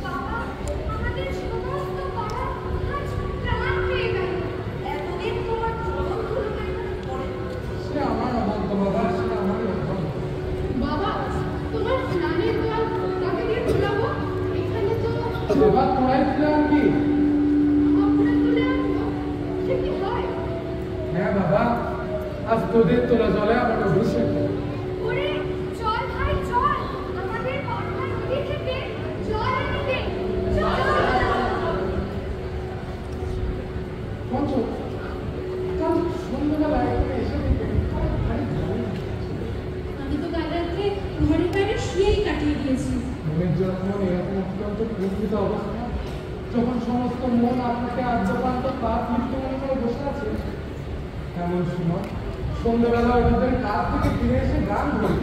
বাবা আমাদের সমস্ত পাড়া আজ প্রাণ পেয়ে গেল। এতদিন তোমার চরণ ধুলোটা এখানে পড়ে।
সে আমার অভাগ্য বাবা, সে আমারই অভাগ্য।
বাবা তোমার স্নানের জল কাকে দিয়ে ধুলাবো? এখানে তো
বাবা তোরাই ছিলাম কি?
আমরা তুলে আনবো, সে কি হয়?
হ্যাঁ বাবা, আজ তোদের তোলা জলে আমার অভিষেক।
ওরে চল ভাই চল আমাদের পাড়া নদী থেকে জল আনতে চল।
পঞ্চ, কাল সন্ধ্যাবেলা এখানে এসে দেখে খালি জল।
আমি তো কাল রাত্রে ঘরের বাইরে শুয়েই কাটিয়ে দিয়েছি।
মনের যখন এরকম অত্যন্ত প্রকৃত অবস্থা, যখন সমস্ত মন আপনাকে আদ্যপ্রান্ত পাপ লিপ্ত মনে করে বসে আছে, এমন সময় সন্ধ্যাবেলা ওদের কাজ থেকে ফিরে এসে গান ধরল।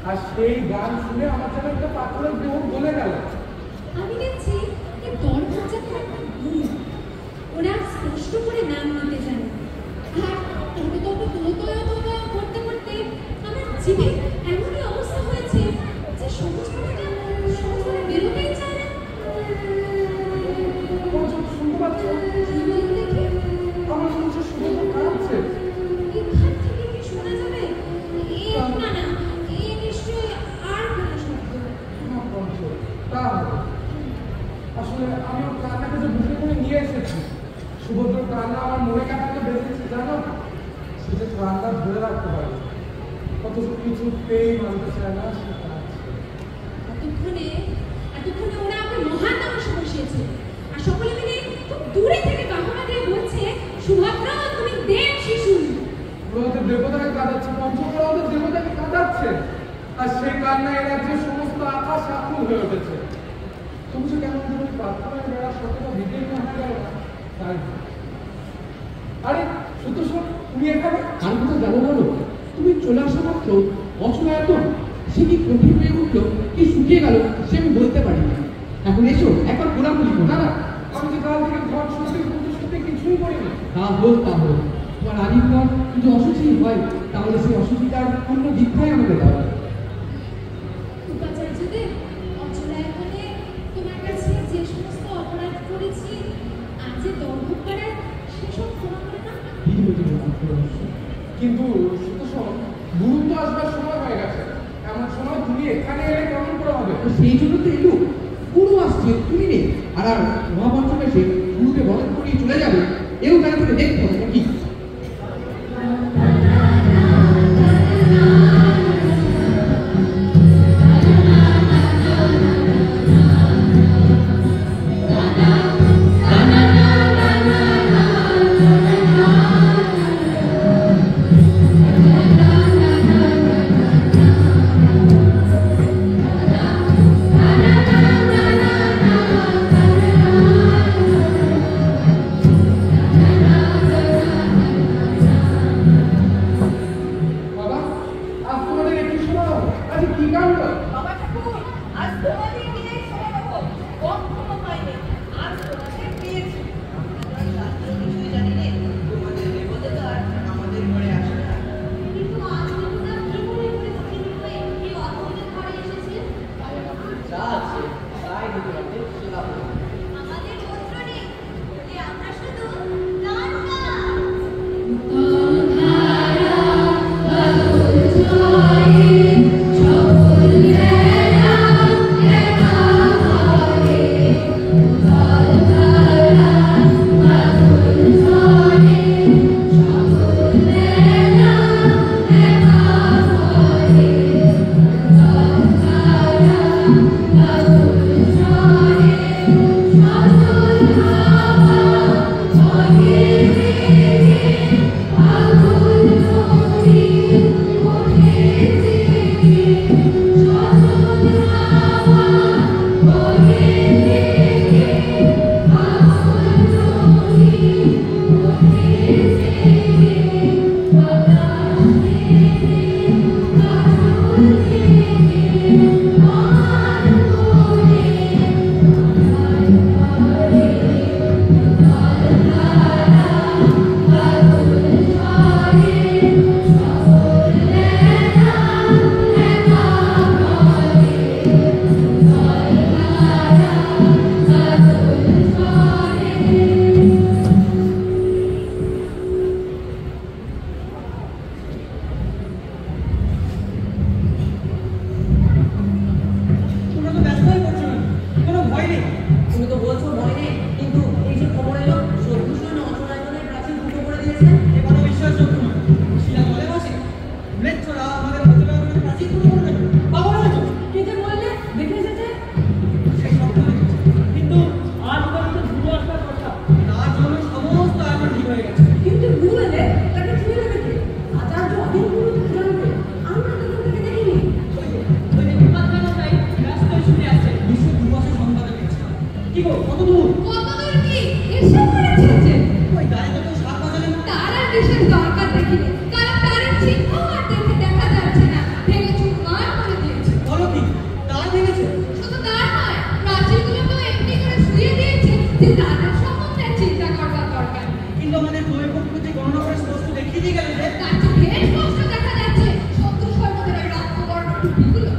আর সেই গান শুনে আমার যেন একটা পাথরের দেহ গলে গেল।
আমি দেখছি এই দরজাতে একটা ভূত। ওরা স্পষ্ট করে নাম নিতে জানে। আর তবে করতে করতে আমার জিভে এমনই অবস্থা হয়েছে যে সবুজ কথাটা সহজে বেরোতেই চায় না।
পঞ্চ, শুনতে পাচ্ছ?
কি বলুন দেখি?
আমার শুনছে সুগন্ধ কাঁদছে।
এখান থেকে কি শোনা যাবে? না না, এ নিশ্চয়ই আর কোনো শব্দ।
না পঞ্চ, তা হবে। আসলে আমি ওর কান্নাকে যে বুঝে করে নিয়ে এসেছি। সুভদ্র কান্না আমার মনে কাটাতে বেঁধেছে জানো? সে যে কান্না ধরে রাখতে পারে, অথচ কিছুতেই মানতে চায় না সে কাঁদছে।
এতক্ষণে ওরা আমাকে মহান তামাশা বসিয়েছে। আর সকলে মিলে খুব দূরে থেকে বাহবা দিয়ে বলছে, সুভদ্রা তুমি দেব শিশু।
ওরা ওদের দেবতাকে কাঁদাচ্ছে, পঞ্চকরা ওদের দেবতাকে কাঁদাচ্ছে। আর সেই কান্না এ রাজ্যের সমস্ত আকাশ আকুল হয়ে উঠেছে। তুমি যে কেমন তুমি প্রার্থনায় বেড়া সততা বিজয়ী না হয়ে গেল না তাই। আরে সত্য শোন, তুমি এখানে
আর কোথাও যাবো বলো? তুমি চলে আসা মাত্র অচলা এত সে কি কঠিন হয়ে উঠলো, কি শুকিয়ে গেল সে আমি বলতে পারি না। এখন এসো একবার গোলাম লিখো।
না না, আমি যে কাল থেকে ঘর শুনতে শুনতে কিছুই করিনি।
তা হোক তা হোক, তোমার আলিঙ্গন যদি অসুচি হয় তাহলে সেই অসুচিতার পূর্ণ দীক্ষাই আমাকে দাও।
উপাচার্যদেব, অচলা এখানে তোমার কাছে যে সমস্ত অপরাধ করেছি আর যে দর্ভ করার সেসব ক্ষমা করে না।
কিন্তু সত্য শোন, গুরুত্ব আসবার সময় হয়ে গেছে। এমন সময় তুমি এখানে এলে কেমন করে হবে?
তো সেই জন্য তো এলো, গুরু আসছে তুমি নেই। আর আর মহাপঞ্চম এসে গুরুকে বরণ করিয়ে চলে যাবে, এও তার থেকে দেখতে হবে নাকি?
বাবা, আজ তোমাদের একটু শোনা হবে। আজ কি কাণ্ড?
বাবা ঠাকুর আজ তোমাদের দিনে সময় হবো কখনো পাইনি, আজ তোমাদের পেয়েছি। আমরা কিছুই জানি না, তোমাদের দেবতা তো আর আমাদের ঘরে আসে না।
কিন্তু আজ তোমরা কি মনে করে দক্ষিণ হয়ে এই অদ্ভুতের ঘরে এসেছে?
যা আছে তাই দিতে হবে, সেবা করো।
আমাদের গোত্র নেই, যে আমরা শুধু গান গাই।
জয়
কি গো কত দূর?
কতদূর কি এসে পড়েছে যে
ওই গাড়ি তো কেউ শাক বাজালে না।
তার আর বিশেষ দরকার দেখিনি, কারণ তারের চিহ্ন আর দেখে দেখা যাচ্ছে না, ভেঙে চুরমার করে দিয়েছে।
বলো কি তার ভেঙেছে?
শুধু তার নয়, প্রাচীরগুলোকেও এমনি করে শুয়ে দিয়েছে যে তাদের সম্বন্ধে চিন্তা করবার দরকার নেই।
কিন্তু আমাদের দুই পক্ষকে গণনা করে স্পষ্ট দেখিয়ে দিয়ে গেল যে
তার যে বেশ স্পষ্ট দেখা যাচ্ছে শত্রু সৈন্যদের ওই রক্তবর্ণ টুপিগুলো।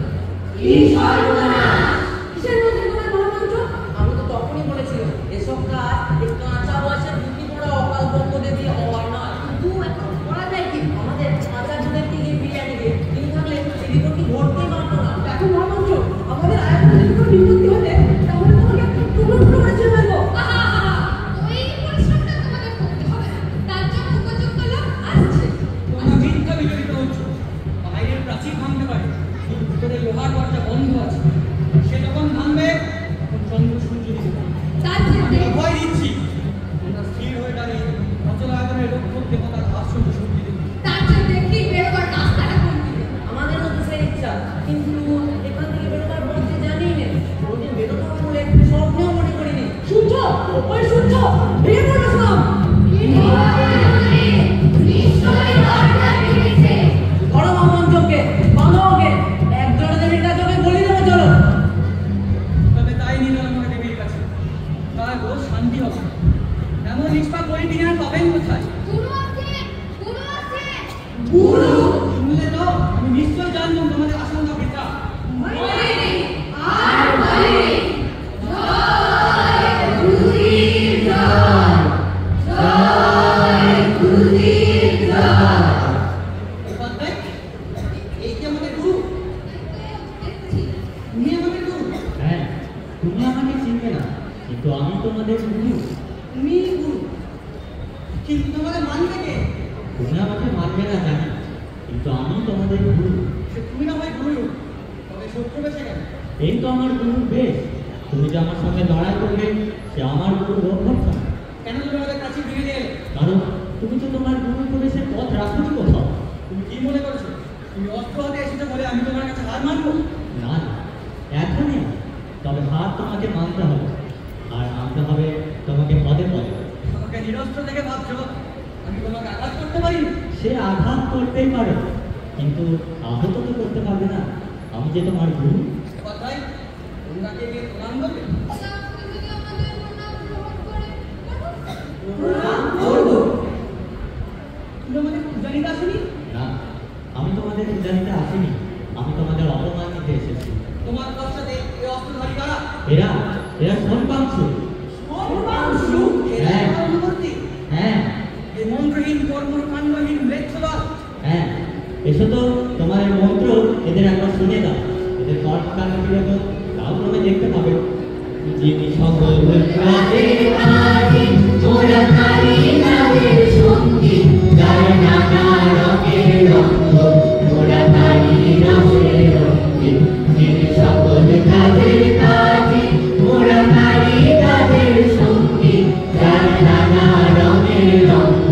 কি সর্বনাশ! কিসের মধ্যে তোমার মহামন্ত্র? আমি তো তখনই বলেছিলাম এসব কাজ এই কাঁচা বয়সের দুটি বড় অকাল বন্ধদের দিয়ে হওয়ার নয়। কিন্তু এখন করা যায় কি? আমাদের কাঁচা যুগের থেকে বিরিয়ানি দিয়ে তিনি থাকলে সেই বিপত্তি ঘটতেই পারত না। দেখো মহামন্ত্র, আমাদের আয়োজনে যদি কোনো বিপত্তি হলে তাহলে তোমাকে টুকরো টুকরো করে ছেড়ে ফেলবো।
আহা আহা, ওই পরিশ্রমটা তোমাদের করতে হবে না, তার জন্য উপযুক্ত লোক আসছে।
তোমরা মিথ্যা বিজড়িত হচ্ছ। বাইরের প্রাচীর ভাঙতে পারে, কিন্তু ভিতরে লোহার দরজা বন্ধ আছে। সে যখন ভাঙবে তখন চন্দ্র সূর্য দিতে পারে।
তার যে
আমি ভয় দিচ্ছি, তোমরা স্থির হয়ে দাঁড়িয়ে অচল আয়তনের রক্ষক দেবতার ভাস্কর্য শক্তি দেবে।
তার যে দেখি বেরোবার রাস্তাটা কোন দিকে।
আমাদের মধ্যে সেই ইচ্ছা, কিন্তু এখান থেকে বেরোবার পথে জানিই নেই। কোনোদিন বেরোতে হবে বলে স্বপ্নেও মনে করিনি। সূর্য, ওই সূর্য, ভেঙে পড়ো সব। ধরো মহামন্ত্রকে, বাঁধাওকে, একজনে দেবীর কাছে ওকে বলি দেবো চলো।
তবে তাই নিলাম আমার দেবীর কাছে, তার গো শান্তি হবে। এমন নিষ্পাপ বলি তিনি আর পাবেন কোথায়?
গুরু আছে, গুরু আছে।
শুনলে তো আমি নিশ্চয় জানবো তোমাদের আশঙ্কা বৃথা।
বলিনি, আর বলিনি। জয় গুরুদেব জয়, জয় গুরুদেব জয়।
উপাধ্যায়, এই কি আমাদের গুরু?
দেখছি,
তুমি আমাদের গুরু?
হ্যাঁ, তুমি আমাকে চিনবে না, কিন্তু আমি তোমাদের গুরু।
তুমি গুরু, কিন্তু তোমাদের মানবে কে?
তুমি আমাকে মানবে না জানি, কিন্তু আমি তোমাদের গুরু।
সে তুমি না হয় গুরু, তবে শত্রু বেছে কেন?
এই তো আমার গুরুর বেশ। তুমি যে আমার সঙ্গে লড়াই করবে, সে আমার গুরুর অভ্যর্থনা।
কেন তুমি আমাদের কাছে ভেঙে দিয়ে এলে?
কারণ তুমি তো তোমার গুরুর প্রবেশের পথ রাখোনি কোথাও।
তুমি কি মনে করছো তুমি অস্ত্র হাতে এসেছো বলে আমি তোমার কাছে হার মানবো?
না না, এখনই না। তবে হার তোমাকে মানতে হবে, আর মানতে হবে তোমাকে পদে পদে।
আমাকে নিরস্ত্র থেকে ভাবছো আমি তোমাকে আঘাত করতে পারি?
সে আঘাত করতেই পারে, কিন্তু আহত তো করতে পারবে না। আমি যে তোমার গুরু।
কথাই তোমরা কে কে প্রণাম করবে?
আপনি যদি আমাদের প্রণাম গ্রহণ করেন,
প্রণাম করবো। তুমি আমাদের পূজারিতে আসেনি?
না, আমি তোমাদের পূজারিতে আসিনি, আমি তোমাদের অপমান নিতে এসেছি।
তোমার পশ্চাতে এই অস্ত্রধারী কারা?
এরা এরা সর্বাংশ।
সর্বাংশু? এরা
হ্যাঁ।
আমার অনুবর্তী?
হ্যাঁ
এই মন্ত্রহীন কর্মকাণ্ডহীন ম্লেচ্ছদল।
হ্যাঁ, এসো তো তোমার এই মন্ত্র এদের একবার শুনে দাও। এদের কর্মকাণ্ড কিরকম তাও তুমি দেখতে পাবে। যিনি সকল কাজে কাজে মোরা তারি তাদের সঙ্গী, যার নানা রঙের রঙ্গ মোরা তারি রঙের রঙ্গী। যিনি সকল কাজে কাজে মোরা তারি তাদের সঙ্গী, যার নানা রঙের রঙ্গ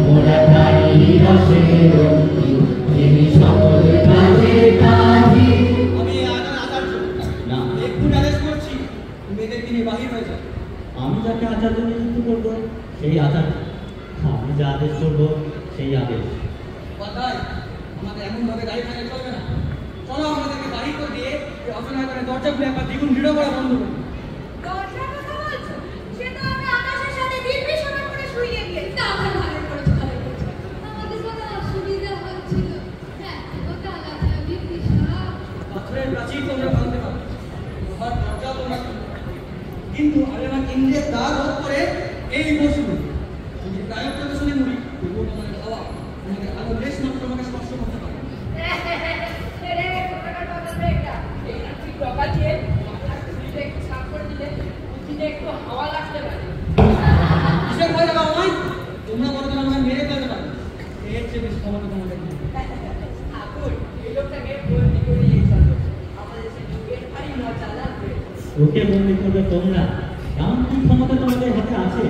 মোরা তারি রসের রঙ্গী। যিনি সকল কাজে কাজে।
আমি এই আচার্য
না,
একটু আদেশ করছি তুমি এদের দিনে বাহির হয়ে যাও।
আমি যাকে আচার্য নিযুক্ত করবো সেই আচার্য, আমি যা আদেশ করবো সেই আদেশ।
কথাই আমাদের এমন ভাবে দাঁড়িয়ে থাকলে চলবে না। চলো আমাদেরকে বাহির করে দিয়ে এই অসহায় করে দরজা খুলে একবার দ্বিগুণ দৃঢ় করা বন্ধ করি।
দরজার কথা বলছো? সে তো আমি আকাশের সাথে নির্বিষণা করে শুইয়ে দিয়েছি। তাহলে ভালো করেছো, ভালো করেছো। আমাদের কোনো অসুবিধা হচ্ছিল। হ্যাঁ, ওটা আলাদা নির্বিষণা।
পাথরের প্রাচীর তোমরা ভাঙতে পারো, লোহার দরজা তোমরা খুলতে পারো। কিন্তু আরেকবার ইন্দ্রের দ্বার রোধ করে এই বসুন যদি গায়ক কথা শুনে মুড়ি তবুও তোমাদের খাওয়া তোমাদের আলো লেশ মাত্র তোমাকে স্পর্শ করতে পারে।
এই রাত্রি টকা দিয়ে মাথার খুলিতে একটু সাফ করে দিলে বুদ্ধিতে একটু হাওয়া লাগতে পারে।
কিসের ভয় লাগা আমায়? তোমরা বড় তোমরা আমাকে মেরে ফেলতে পারো, এর চেয়ে বেশি ক্ষমতা তোমাদের নেই।
ঠাকুর এই লোকটাকে বন্দি করে নিয়ে চলো, আমাদের সে যুগের ভারী মজা লাগবে।
ওকে বন্দি করবে তোমরা? এমন কি ক্ষমতা তোমাদের হাতে আছে?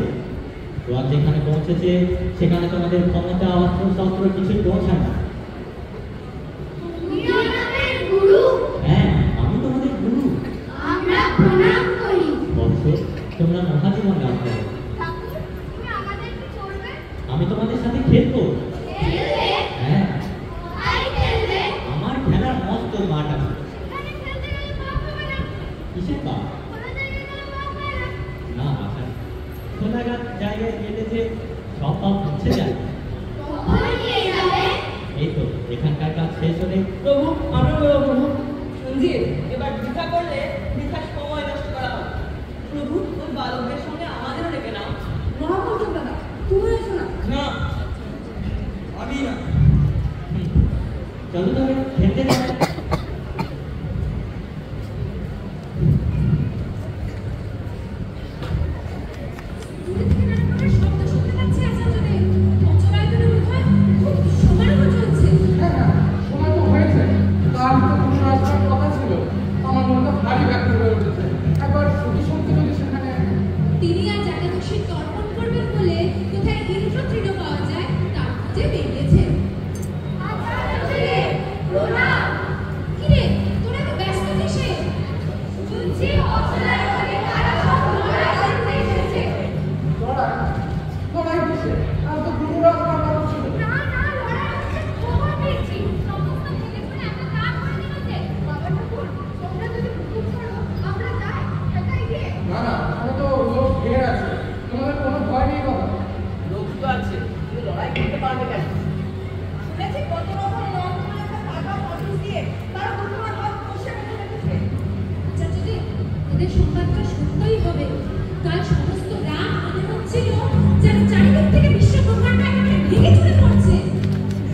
ওরা যেখানে পৌঁছেছে সেখানে তোমাদের ক্ষমতা অস্ত্র শস্ত্র কিছুই পৌঁছায় না।
তুমি আমাদের গুরু,
হ্যাঁ, আমি তোমাদের গুরু।
আমরা প্রণাম করি।
বৎস, তোমরা মহাজীবন লাভ করো।
ঠাকুর, তুমি আমাদের কি করবে?
আমি তোমাদের সাথে খেলবো।
খেলবে?
হ্যাঁ,
কোথায় খেলবে?
আমার খেলার মস্ত মাঠ আছে।
এখানে খেলতে গেলে পাপ হবে না?
কিসের বা?
কোনো জায়গায় গেলে পাপ হয় না?
না বাছা, খোলাঘাট জায়গায় গেলে যে সব পাপ মুছে যায়।
কখন নিয়ে যাবে?
এই তো এখানকার কাজ শেষ হলে
প্রভু, আমরা বলবো প্রভু। সঞ্জীব, এবার বৃথা করলে বৃথা সময় নষ্ট করা হবে। প্রভু, ওই বালকদের সঙ্গে আমাদেরও ডেকে নাও।
মহাপ্রসাদ দাদা, তুমি এসো না।
না, আমি না।
চলো তবে খেলতে যাবে।
দূরে থেকে নানা শব্দ শুনতে পাচ্ছি আচার্যদের। অচলায়তনে বোধহয় খুব সমারোহ চলছে।
হ্যাঁ, সময় তো হয়েছে। কাল তো কোনো আসবার কথা ছিল। আমার মনটা ভারী ব্যক্ত হয়ে উঠেছে। একবার সত্যি সত্যি যদি সেখানে
তিনি আজ একাদশীর তর্পণ করবেন বলে কোথায় ইন্দ্রতৃণ পাওয়া যায় তার খুঁজে বেরিয়েছেন।
আচার্যদের প্রণাম।
কিরে, তোরা তো ব্যস্ত কিসে?
শুনছি অচলায়তনে তারা সব লড়াই করতে এসেছে।
লড়াই কিসে? আর তো গুরুরা আমার ছিল।
না না, লড়াই হচ্ছে খবর পেয়েছি। সমস্ত ছেলেগুলো এত কাজ করে দিল যে, বাবা ঠাকুর, তোমরা যদি হুকুম করো, আমরা যাই, একাই গিয়ে।
না না, ওখানে তো লোক ঢের আছে। তোমাদের কোনো ভয় নেই বাবা।
লোক তো আছে, কিন্তু লড়াই করতে পারবে কেন?
শুনেছি কত রকম নন্দমাতা টাকা পয়সা দিয়ে তারা তোমার হাত কষে বেঁধে রেখেছে।
আচার্যদের, ওদের সংবাদটা সত্যই হবে। কাল সমস্ত রাত মনে হচ্ছিল যেন চারিদিক থেকে বিশ্ব ব্রহ্মাণ্ড একেবারে ভেঙে চুরে পড়ছে।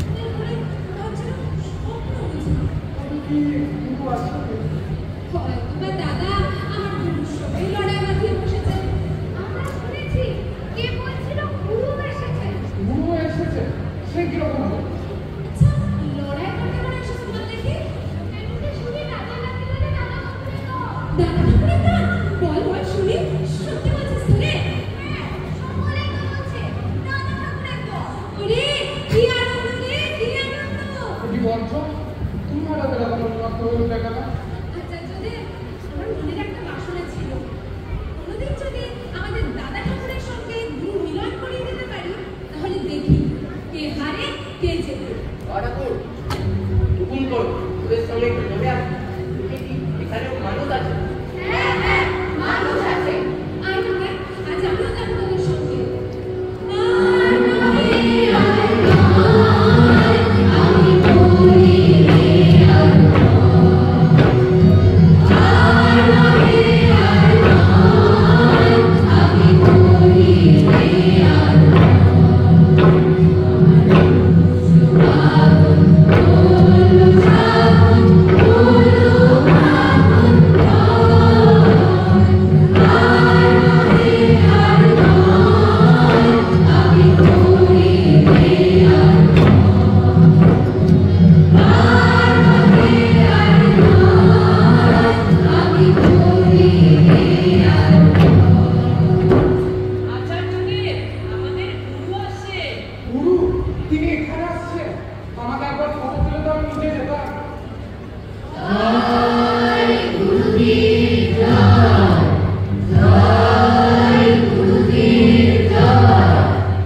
শুনে মনে হচ্ছিল স্বপ্ন বুঝি।
তবে কি কিন্তু আছে?
হয়তোবা দাদা আমার গুরুর সঙ্গে লড়াই বাঁধিয়ে বসেছেন।
আমরা শুনেছি, কে বলছিল গুরু এসেছে।
গুরু এসেছে, সে কিরকম হবে?
আচ্ছা, লড়াই করতে করে এসেছে বললে কি?
এমনিতে শুনি রাজা নাকি বলে দাদা ঠাকুরের দল।
দাদা ঠাকুরের গান? বল বল শুনি, সত্যি বলছিস তো রে?
হ্যাঁ, সকলেই তো বলছে, দাদা ঠাকুরের দল।
ওরে, কি আনন্দ রে, কি আনন্দ!
কি বলছো? তুমি হঠাৎ এরকম উন্নত হয়ে উঠলে কেন?
আচার্যদের, আমার মনের একটা বাসনা ছিল। কোনোদিন যদি আমাদের দাদা ঠাকুরের সঙ্গে গুরু মিলন করিয়ে দিতে পারি, তাহলে দেখি কে হারে কে জেতে।
ঠাকুর, হুকুম করো, ওদের সঙ্গে একটু চলে আসো। দেখি এখানেও মানুষ আছে।
হ্যাঁ হ্যাঁ, মানুষ আছে।
আয় না ভাই, আজ আমিও যাবো তোদের সঙ্গে।
আচার্যদের, আমাদের গুরু আসছে।
গুরু, তিনি এখানে আসছে। আমাকে একবার খবর দিলে তো আমি নিজে যেতাম।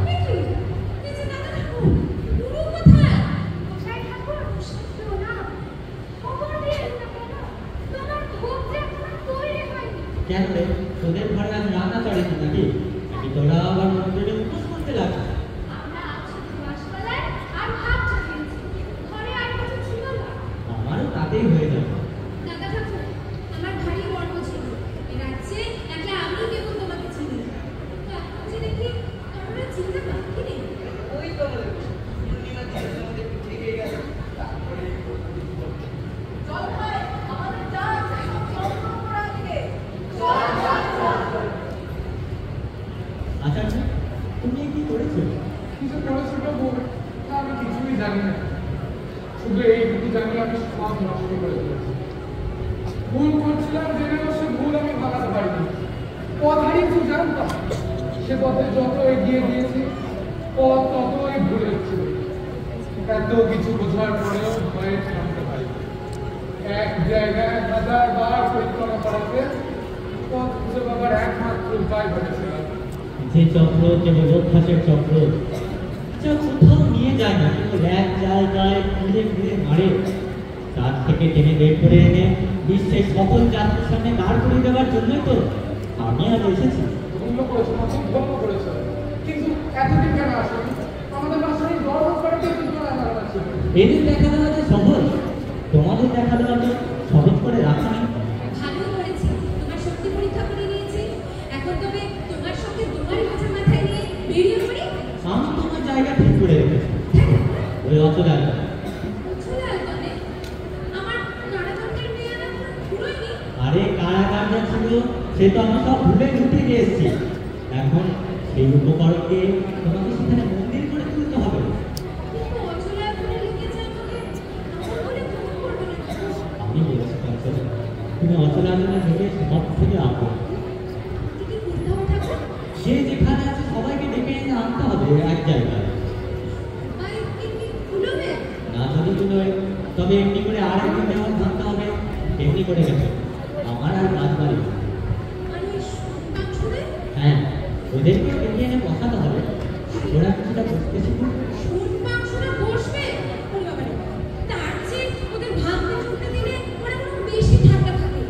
দেখি, এই যে দাদা ঠাকুর, গুরু কোথায়?
মশাই ঠাকুর, প্রণাম। খবর দিলেন না কেন? তোমার ভোগ যে এখনো তৈরি হয়নি।
কেন রে, তোদের ঘরে আজ রান্না চড়েছে নাকি? নাকি তোরা আবার মন্দিরে উপোস করতে লাগছিস?
আমরা আজ শুধু বাঁশতলায় আর ভাত চাপিয়েছি। ঘরে আর কিছু ছিল না।
আমারও তাতেই হয়ে যাবে।
দাদা ঠাকুর, আমার ভারী গর্ব ছিল। এ রাজ্যে একলা আমি কেবল তোমাকে চিনি। তো এখন যে দেখি তোমরা চিনতে বাকি নেই।
ওই তো আমাদের পূর্ণিমা দিনের আমাদের থেকে গেল। তারপরে চল ভাই, আমাদের যা আছে সব সংগ্রহ করা দিকে। চল চল চল।
আচার্য, তুমি কি করেছো?
কিছু করেছিল বউ, তা আমি কিছুই জানি না। শুধু এইটুকু জানি আমি সব নষ্ট করে দিয়েছি। ভুল করছিলাম জেনেও সে ভুল আমি ভাঙাতে পারিনি। পথ হারিয়েছি জানতাম। সে পথে যত এগিয়ে গিয়েছি, পথ ততই ভুলে ছিল। এত কিছু বোঝার পরেও ভয়ে থামতে পারি। এক জায়গায় হাজারবার পরিক্রমা করাতে পথ খুঁজে পাবার একমাত্র
যে চক্র কেবল অভ্যাসের চক্র, যা কোথাও নিয়ে যায় না, কিন্তু এক জায়গায় ঘুরে ঘুরে মারে। তার থেকে টেনে বের করে এনে বিশ্বের সকল জাতির সামনে দাঁড় করিয়ে দেওয়ার জন্যই তো আমি আজ এসেছি।
ধন্য করেছো না, খুব ধন্য করেছো। কিন্তু এতদিন কেন আসেনি? আমাদের বাসায় গর্ব করে কেউ দুটো রান্না ছিল।
এদের দেখা দেওয়া যে সহজ, তোমাদের দেখা দেওয়া তো সহজ করে রাখা নেই।
ভালো করেছি, তোমার শক্তি পরীক্ষা করে নিয়েছি। এখন তবে তোমার সঙ্গে তোমারই বোঝা মাথায় নিয়ে বেরিয়ে পড়ি।
আমি তোমার জায়গা ঠিক করে রেখেছি, ওই অচলার।
আমার কারাগারের মেয়ে না পুরোই
আরে কারাগার যা ছিল সে তো আমি সব ভুলে লুটে দিয়ে এসেছি। এখন সেই উপকরণকে তোমাকে সেখানে মন্দির করে তুলতে হবে।
কিন্তু অচলা করে লিখেছে আমাকে আমার বলে ফোন করবে না।
আমি বলেছি অচলা, তুমি অচলার থেকে সব থেকে আঁকো।
কি করতে হবে ঠাকুর?
সে যেখানে আছে সবাইকে ডেকে এনে আনতে হবে এক জায়গায়।
ভাই কি খুলবে?
না যদি তুলোয় তবে এমনি করে আর একদিন দেওয়াল ভাঙতে হবে। এমনি করে গেছে আমার আর রাজবাড়ি।
মানে শুনে
হ্যাঁ, ওদেরকে ডেকে এনে বসাতে হবে, ওরা কিছুটা বসতে শিখুক।
শুন মাংসটা বসবে ওরে বাবা রে। তার চেয়ে ওদের ভাঙতে ছুটতে দিলে ওরা কোনো বেশি ঠান্ডা থাকে।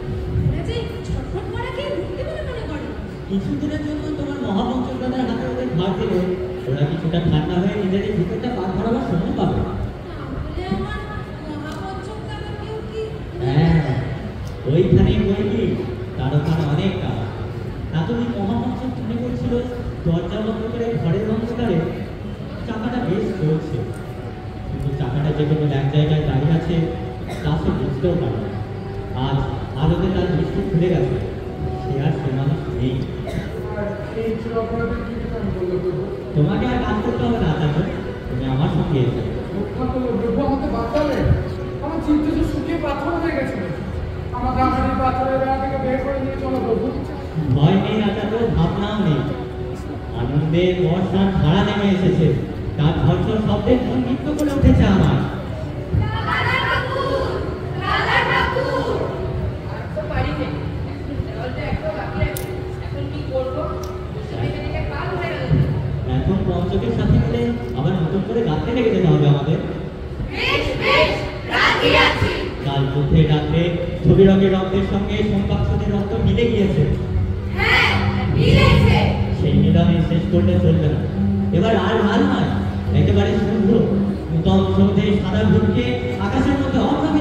ওরা যে ছটফট করাকে মুক্তি বলে মনে করে।
কিছুদিনের জন্য তোমার মহাপঞ্চদাদের হাতে ওদের ভার দিলে ওরা কিছুটা ঠান্ডা হয়ে নিজেদের ভিতরটা পাক ধরাবার সময় পাবে।
তাহলে আমার মহাপঞ্চম দাদাকেও কি
হ্যাঁ, ওইখানেই বলবি তার ওখানে অনেক কাজ। এতদিন মহাপঞ্চম মনে করছিল দরজা বন্ধ করে ঘরের অন্ধকারে চাকাটা বেশ চলছে, কিন্তু চাকাটা যে কোনো এক জায়গায় দাঁড়িয়ে আছে তা সে বুঝতেও পারে না। আজ আলোতে তার দৃষ্টি খুলে গেছে, সে আর সে মানুষ নেই।
আর এই ছিল অপরাধের কি আমি বললো প্রভু?
তোমাকে আর কাজ করতে হবে না, তাকে তুমি আমার সঙ্গে এসো।
রক্ষা করলো প্রভু, আমাকে বাঁচালে। আমার চিত্ত যে শুকিয়ে পাথর হয়ে গেছিল। আমাকে আমার এই পাথরের বেড়া থেকে বের করে নিয়ে চলো প্রভু।
ভয় নেই, আচার ভাবনাও নেই। আনন্দে বর্ষার ধারা নেমে এসেছে, তার ঝরঝর শব্দে মন নৃত্য করে উঠেছে আমার।
রাজা ঠাকুর, রাজা ঠাকুর।
আর তো পারি নে, দেওয়ালটা একটু বাকি আছে। এখন কি করবো? মেকানিকে কাল হয়ে গেল।
এখন পঞ্চকের সাথে মিলে আবার নতুন করে গাঁথতে লেগে যেতে হবে আমাদের।
বেশ বেশ রাজি আছি।
কাল বুদ্ধে রাত্রে ছবি রঙের রক্তের সঙ্গে সোমবাক্সদের রক্ত মিলে গিয়েছে।
হ্যাঁ মিলেছে।
সেই মিলনে শেষ করলে চলবে না। এবার আর লাল নয়, একেবারে শুভ্র নূতন সৌধে সাদা ভূতকে আকাশের মধ্যে অভাবে